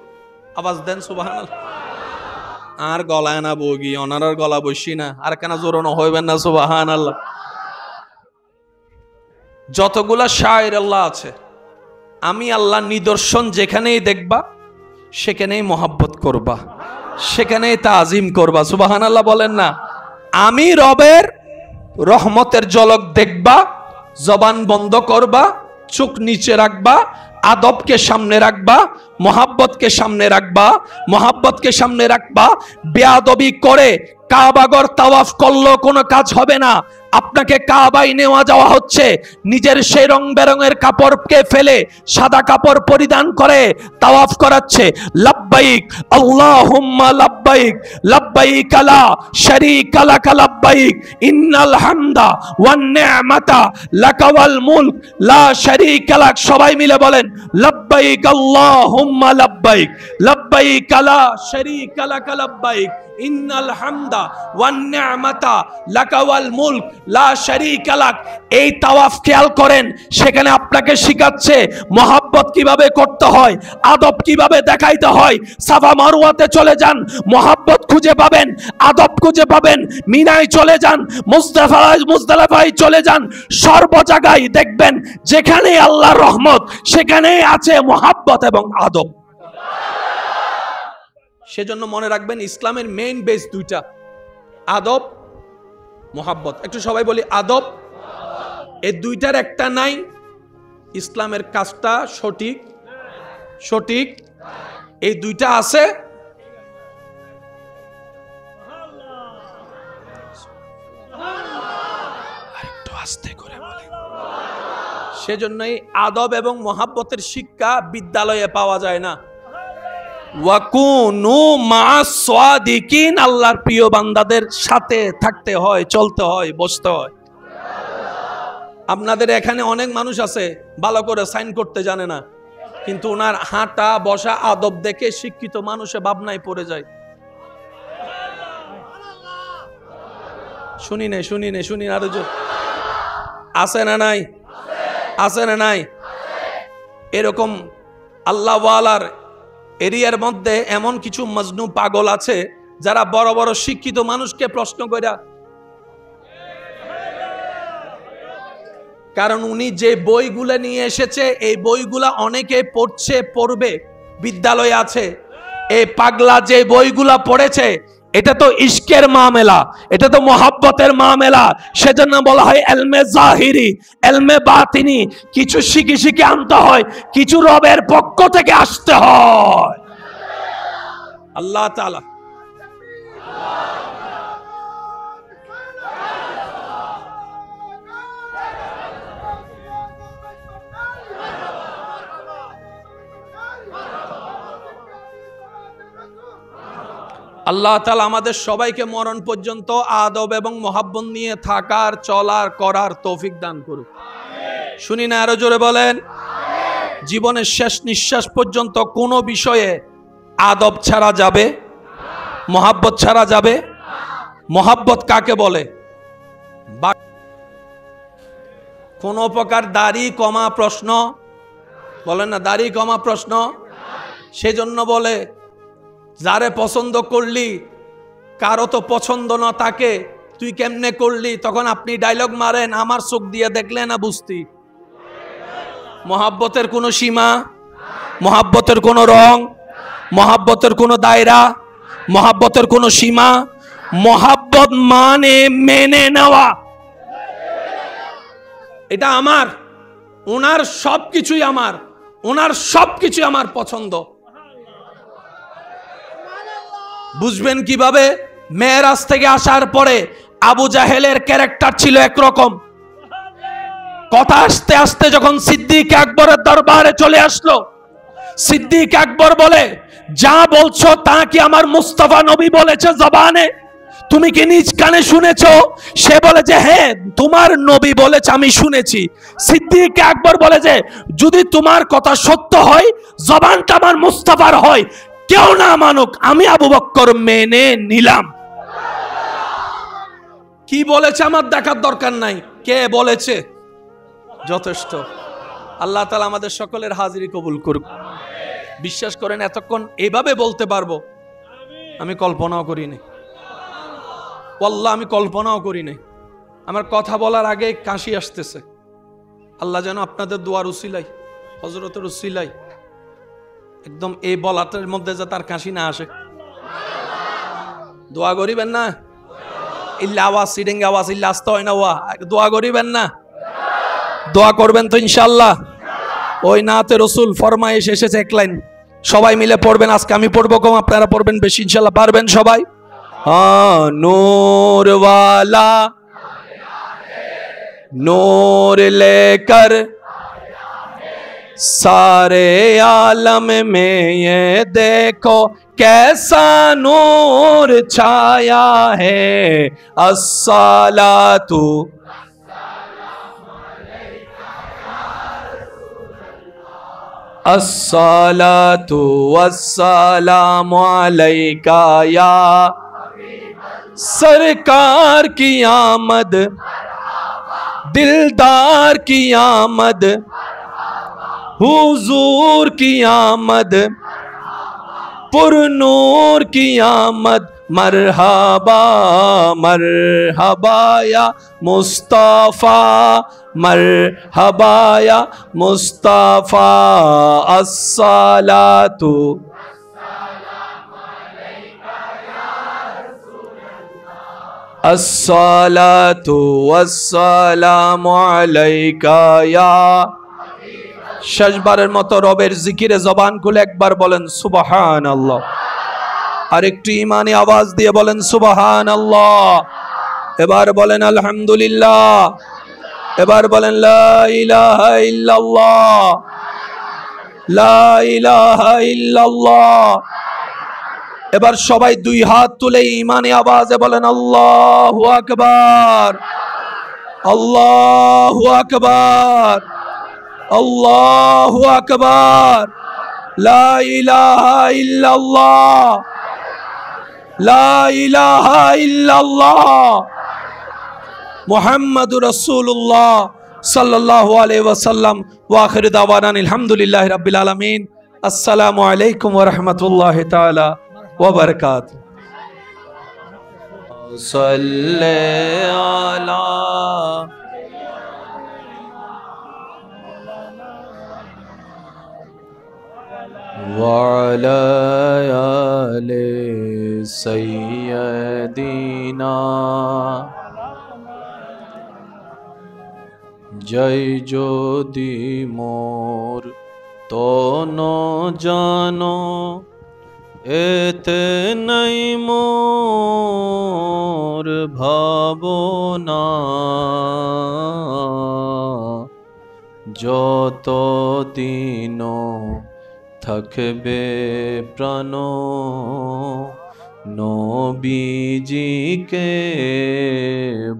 আওয়াজ দেন সুবহানাল্লাহ। আর গলায় না বগি, ওনার গলা বসি না, আর কেন জোরানো হইবেন না সুবহানাল্লাহ। যতগুলা শায়ের আল্লাহ আছে, আমি আল্লাহ নিদর্শন যেখানেই দেখবা সেখানেই মহাব্বত করবা, সেখানেই তাজিম করবা। সুবহানাল্লাহ বলেন না। আমি রবের রহমতের ঝলক দেখবা, জবান বন্ধ করবা, চোখ নিচে রাখবা, আদবকে সামনে রাখবা, মহাব্বতকে সামনে রাখবা, মহাব্বতকে সামনে রাখবা। বেয়াদবি করে কাবাগর তাওয়াফ করলেও কোনো কাজ হবে না। আপনাকে কাবায় নেওয়া যাওয়া হচ্ছে, নিজের সেই রং বেরঙের কাপড়কে ফেলে সাদা কাপড় পরিধান করে তাওয়াফ করাচ্ছে। লাব্বাইক আল্লাহুম্মা লাব্বাইক, লাব্বাইক লা শারীকা লাক লাব্বাইক, ইন্নাল হামদা ওয়ান নি'মাতা লাকা ওয়াল মুলক লা শারীকা লাক। সবাই মিলে বলেন, লাব্বাইক আল্লাহুম্মা লাব্বাইক, লাব্বাইক লা শারীকা লাক লাব্বাইক, ইন্নাল হামদা ওয়ান নি'মাতা লাকা ওয়াল মুলক লা শারীকা লাক। এই তাওয়াফ খেয়াল করেন, সেখানে আপনাকে শিখাচ্ছে মহাব্বত কিভাবে করতে হয়, আদব কিভাবে দেখাইতে হয়। সাফা মারওয়াতে চলে যান, মহাব্বত খুঁজে পাবেন, আদব খুঁজে পাবেন। মিনায় চলে যান, মুজদালিফায় চলে যান, সর্ব জায়গায় দেখবেন যেখানে আল্লাহর রহমত সেখানেই আছে মহাব্বত এবং আদব। সেজন্য মনে রাখবেন, ইসলামের মেইন বেস দুইটা, আদব, মোহাব্বত। একটু সবাই বলি আদব। এই দুইটার একটা নাই, ইসলামের কাজটা সঠিক এই দুইটা আছে, একটু আস্তে করে বলে। সেজন্যই আদব এবং মহাব্বতের শিক্ষা বিদ্যালয়ে পাওয়া যায় না। ওয়াকুনু মা'আস সাদিকিন, আল্লাহর প্রিয় বান্দাদের সাথে থাকতে হয়, চলতে হয়, বসতে হয়। আপনাদের এখানে অনেক মানুষ আছে ভালো করে সাইন করতে জানে না, কিন্তু ওনার হাঁটা বসা আদব দেখে শিক্ষিত মানুষে ভাবনায় পড়ে যায়। শুনি নে আরো জোর। আছে না নাই? আছে না নাই? এরকম আল্লাহ ওয়ালার এরিয়ার মধ্যে এমন কিছু মজনু পাগল আছে যারা বড় বড় শিক্ষিত মানুষকে প্রশ্ন কইরা, কারণ উনি যে বইগুলা নিয়ে এসেছে এই বইগুলা অনেকে পড়ছে, পড়বে, বিদ্যালয়ে আছে। এই পাগলা যে বইগুলা পড়েছে এটা তো ইশকের মামলা, এটা তো মোহাব্বতের মামলা। সেজন্য বলা হয় এলমে জাহিরি, এলমে বাতিনি। কিছু শিখে আনতে হয়, কিছু রবের পক্ষ থেকে আসতে হয়। আল্লাহ তাআলা আল্লাহ তাআলা আমাদের সবাইকে মরণ পর্যন্ত আদব এবং মহাব্বত নিয়ে থাকার, চলার, করার তৌফিক দান করুক। শুনি না আরো জোরে বলেন। জীবনের শেষ নিঃশ্বাস পর্যন্ত কোনো বিষয়ে আদব ছাড়া যাবে, মহাব্বত ছাড়া যাবে। মহাব্বত কাকে বলে? কোন প্রকার দাড়ি কমা প্রশ্ন বলেন না, দাড়ি কমা প্রশ্ন। সেজন্য বলে যারে পছন্দ করলি কারো তো পছন্দ না তাকে, তুই কেমনে করলি? তখন আপনি ডায়লগ মারেন, আমার চোখ দিয়ে দেখলে না বুঝতি। মহাব্বতের কোনো সীমা, মহাব্বতের কোনো রং, মহাব্বতের কোনো দায়রা, মহাব্বতের কোনো সীমা। মহাব্বত মানে মেনে নেওয়া, এটা আমার, ওনার সবকিছুই আমার, ওনার সবকিছুই আমার পছন্দ। বুঝবেন কিভাবে? মেরাজ থেকে আসার পরে আবু জাহেলের ক্যারেক্টার ছিল একরকম, কথা আস্তে আস্তে যখন সিদ্দিক আকবরের দরবারে চলে আসলো, সিদ্দিক আকবর বলে, যা বলছো তা কি আমার মুস্তাফা নবী বলেছে জবানে? তুমি কি নিজ কানে শুনেছো? সে বলে যে হ্যাঁ তোমার নবী বলেছে, আমি শুনেছি। সিদ্দিক আকবর বলে যে যদি তোমার কথা সত্য হয়, জবানটা আমার মুস্তাফার হয়, কেউ না মানুক, আমি আবু বকর মেনে নিলাম। কি বলেছে আমার দেখার দরকার নাই, কে বলেছে যথেষ্ট। আল্লাহ তাআলা আমাদের সকলের হাজিরি কবুল করুক। বিশ্বাস করেন এতক্ষণ এইভাবে বলতে পারবো আমি কল্পনাও করিনি, আল্লাহ আমি কল্পনাও করিনি। আমার কথা বলার আগে কাশি আসতেছে। আল্লাহ যেন আপনাদের দোয়ার উসিলাই, হযরতের উসিলাই একদম এই বলাটার মধ্যে যে তার কাশি না আসে। দোয়া করিবেন না? ইল্লা আওয়াজ সিডিং আওয়াজ ইল্লা আস্তা হয় না, ওয়া দোয়া করিবেন না? দোয়া করবেন তো ইনশাআল্লাহ। ওই নাতে রসুল ফরমায়েশ এসেছে এক লাইন, সবাই মিলে পড়বেন। আজকে আমি পড়বো কম, আপনারা পড়বেন বেশি ইনশাআল্লাহ। পারবেন সবাই? हाँ नूर वाला नूर लेकर सारे आलम में ये देखो कैसा नूर छाया है। अस्सलातु अस्सलातु वस्सलामु अलैका या सरकार की आमद, दिलदार की आमद, हुजूर की आमद, पुरनूर की आमद। मरहबा मरहबा या मुस्तफा, मरहबा या मुस्तफा। अस्सलातु अस्सलातु वस्सलामु अलैका या শেষবারের মতো রবের জিকিরে জবান খুলে একবার বলেন সুবহানাল্লাহ। আর একটু ইমানি আওয়াজ দিয়ে বলেন সুবহানাল্লাহ। এবার বলেন আলহামদুলিল্লাহ। এবার বলেন লা ইলাহা ইল্লাল্লাহ, লা ইলাহা ইল্লাল্লাহ। এবার সবাই দুই হাত তুলে ইমানি আওয়াজে বলেন আল্লাহু আকবার, আল্লাহু আকবার, আল্লাহু আকবার। লা ইলাহা ইল্লাল্লাহ, লা ইলাহা ইল্লাল্লাহ, মুহাম্মাদুর রাসূলুল্লাহ সাল্লাল্লাহু আলাইহি ওয়াসাল্লাম। ওয়া আখিরু দাওয়ানা আলহামদুলিল্লাহি রাব্বিল আলামিন। আসসালামু আলাইকুম ওয়া রাহমাতুল্লাহি তাআলা ওয়া বারাকাতুহু। সাল্লি আলা ওয়া আলা আলি সাইয়্যিদিনা। জয় যদি মোর তন জানো, এতে নাই মোর ভাবনা। যত দিন থাকবে প্রাণ, নবীজিকে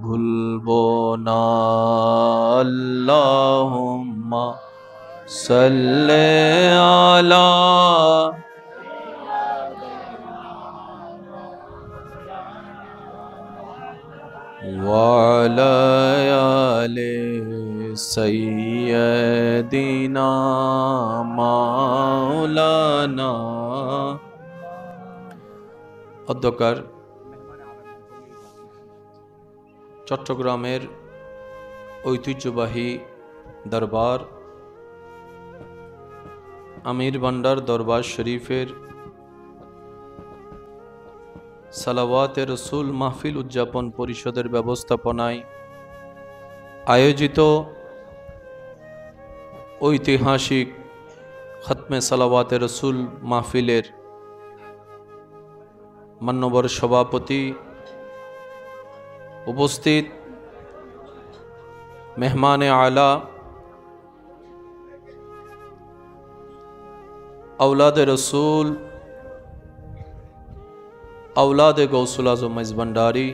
ভুলবো না। আল্লাহুম্মা সাল্লি আলা ওয়া আলা আলি সাইয়্যিদিনা মাওলানা। অধ্যকার চট্টগ্রামের ঐতিহ্যবাহী দরবার আমির ভান্ডার দরবার শরীফের সালাওয়াতে রসুল মাহফিল উদযাপন পরিষদের ব্যবস্থাপনায় আয়োজিত ঐতিহাসিক খতমে সালাওয়াতে রসুল মাহফিলের মান্যবর সভাপতি, উপস্থিত মেহমানে আলা, औलाद रसूल, औलाद गौसुल आज़म मइज़ भंडारी,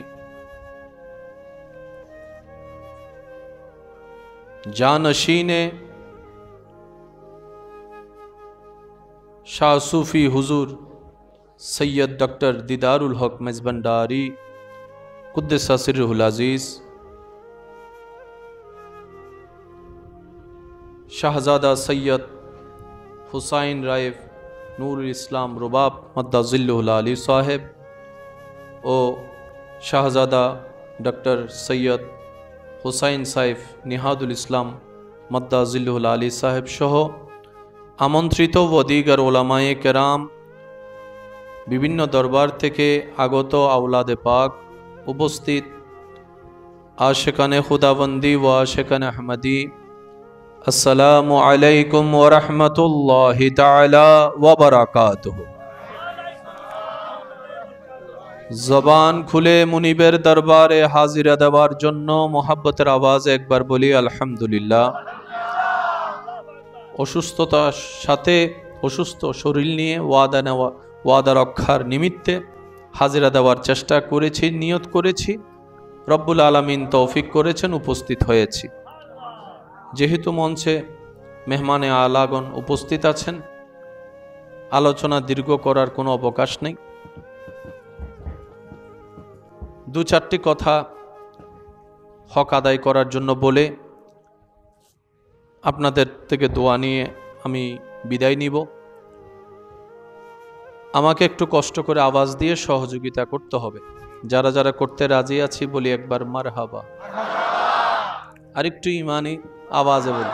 जानशीने शाह सूफी हुजूर सैयद डॉक्टर दीदारुल हक मइज़ भंडारी कुद्दसा सिर्रुहुल अज़ीज़, शाहजादा सैयद हुसैन राइफ नूरुल इस्लाम रुबाब मद्दाज़िल्लुहुल आली साहेब ओ शाहजादा डॉक्टर सैयद हुसैन साइफ निहादुल इस्लाम मद्दाज़िल्लुहुल आली साहेब सह आमंत्रित व दीगर उलामाए केराम, विभिन्न दरबार थेके आगत औलादे पाक, उपस्थित आशिकाने खुदाबंदी व आशिकाने अहमदी, अस्सलामु अलैकुम व रहमतुल्लाहि ताला व बरकातुहु। जबान खुले मुनिबेर दरबारे हाजिरा देवार जन्नो मोहब्बतेर आवाज़े एकबार बोली अल्हम्दुलिल्लाह। অসুস্থতার সাথে অসুস্থ শরীর নিয়ে ওয়াদা রক্ষার নিমিত্তে হাজিরা দেওয়ার চেষ্টা করেছি, নিয়ত করেছি, রব্বুল আলামিন তৌফিক করেছেন, উপস্থিত হয়েছি। যেহেতু মঞ্চে মেহমানে আলাগণ উপস্থিত আছেন, আলোচনা দীর্ঘ করার কোনো অবকাশ নেই। দু চারটি কথা হক আদায় করার জন্য বলে আপনাদের থেকে দোয়া নিয়ে আমি বিদায় নিব। আমাকে একটু কষ্ট করে আওয়াজ দিয়ে সহযোগিতা করতে হবে। যারা যারা করতে রাজি আছি বলি একবার মারহাবা। আর একটু ইমানি আওয়াজে বলি।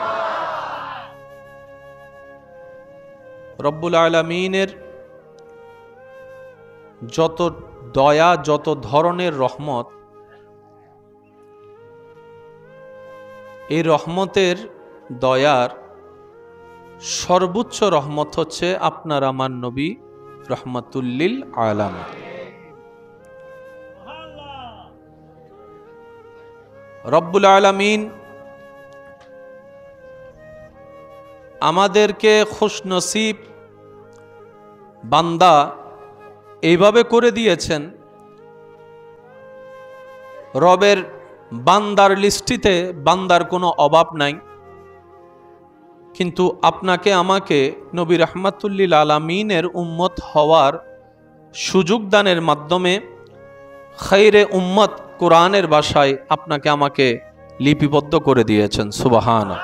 রব্বুল আলামিনের যত দয়া, যত ধরনের রহমত, এই রহমতের দয়ার সর্বোচ্চ রহমত হচ্ছে আপনার আমার নবী রহমাতুল্লিল আলামিন। রব্বুল আলামিন আমাদেরকে খুশনসিব বান্দা এইভাবে করে দিয়েছেন, রবের বান্দার লিস্টিতে বান্দার কোনো অভাব নাই, কিন্তু আপনাকে আমাকে নবী রাহমাতুল্লিল আলামিনের উম্মত হওয়ার সুযোগ দানের মাধ্যমে খায়রে উম্মত কোরআনের ভাষায় আপনাকে আমাকে লিপিবদ্ধ করে দিয়েছেন। সুবহানাল্লাহ।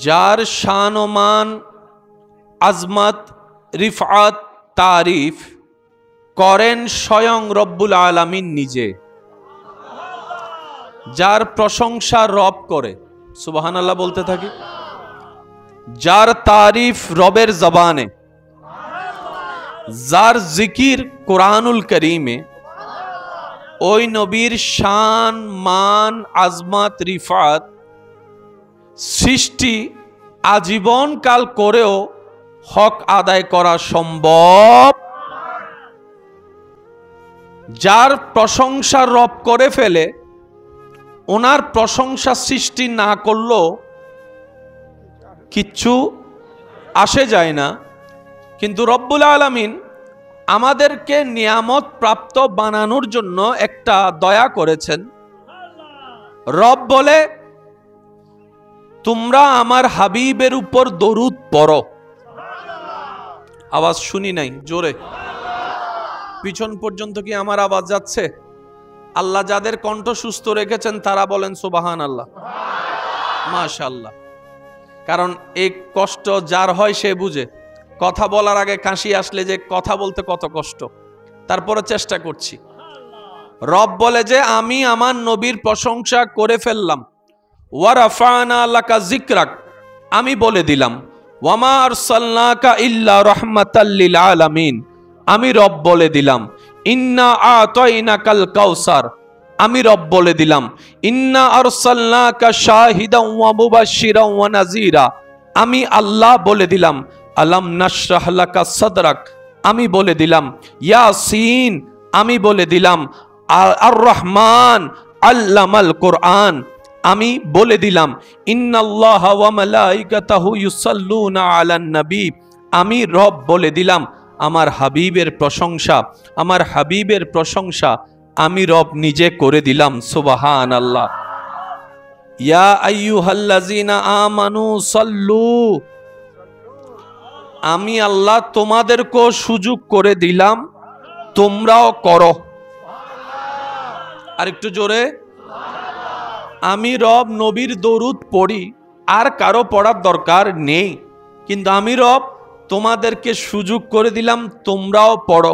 যার শান ও মান, আজমত, রিফআত, তারিফ করেন স্বয়ং রব্বুল আলামিন নিজে, যার প্রশংসা রব করে, সুবহানাল্লাহ বলতে থাকি, যার তারিফ রবের জবানে, যার জিকির কোরআনুল করিমে, ওই নবীর শান, মান, আজমত, রিফাত সৃষ্টি আজীবন কাল করেও হক আদায় করা সম্ভব। যার প্রশংসা রব করে ফেলে, ওনার প্রশংসা সৃষ্টি না করলেও কিচ্ছু আসে যায় না। কিন্তু রব্বুল আলামিন আমাদেরকে নিয়ামত প্রাপ্ত বানানোর জন্য একটা দয়া করেছেন। রব বলে, তোমরা আমার হাবিবের উপর দরুদ পড়ো। আওয়াজ শুনি নাই, জোরে পিছন পর্যন্ত কি আমার আওয়াজ যাচ্ছে? আল্লাহ যাদের কণ্ঠ সুস্থ রেখেছেন তারা বলেন সুবহানাল্লাহ, মাশাআল্লাহ। কারণ এই কষ্ট যার হয় সে বুঝে। কথা বলার আগে কাশি আসলে যে কথা বলতে কত কষ্ট, তারপরে চেষ্টা করছি। রব বলে যে আমি আমার নবীর প্রশংসা করে ফেললাম। ওয়া রাফা'না লাকা যিকরাক, আমি বলে দিলাম। ওয়া মা আরসালনাকা ইল্লা রাহমাতাল লিল আলামিন, আমি রব বলে দিলাম। ইন্না আতাইনাকাল কাউসার, আমি রব বলে দিলাম। ইন্না আরসালনাকা শাহিদান ওয়া মুবাশশিরান ওয়া নাযীরা, আমি আল্লাহ বলে দিলাম। আলাম নাশরাহ লাকা সাদরাক, আমি বলে দিলাম। ইয়াসিন, আমি বলে দিলাম। আর রহমান আল্লামাল কোরআন, আমি বলে দিলাম। ইন্নাল্লাহা ওয়া মালাইকাতাহু ইউসাল্লুনা আলান নবী, আমি রব বলে দিলাম। আমার হাবিবের প্রশংসা, আমার হাবিবের প্রশংসা আমি রব নিজে করে দিলাম। সুবহানাল্লাহ। ইয়া আইয়ুহাল্লাযিনা আমানু সাল্লু, আমি আল্লাহ তোমাদেরকেও সুযোগ করে দিলাম, তোমরাও করো। আর একটু জোরে। আমি রব নবীর দরুদ পড়ি, আর কারো পড়ার দরকার নেই, কিন্তু আমি রব তোমাদেরকে সুযোগ করে দিলাম, তোমরাও পড়ো।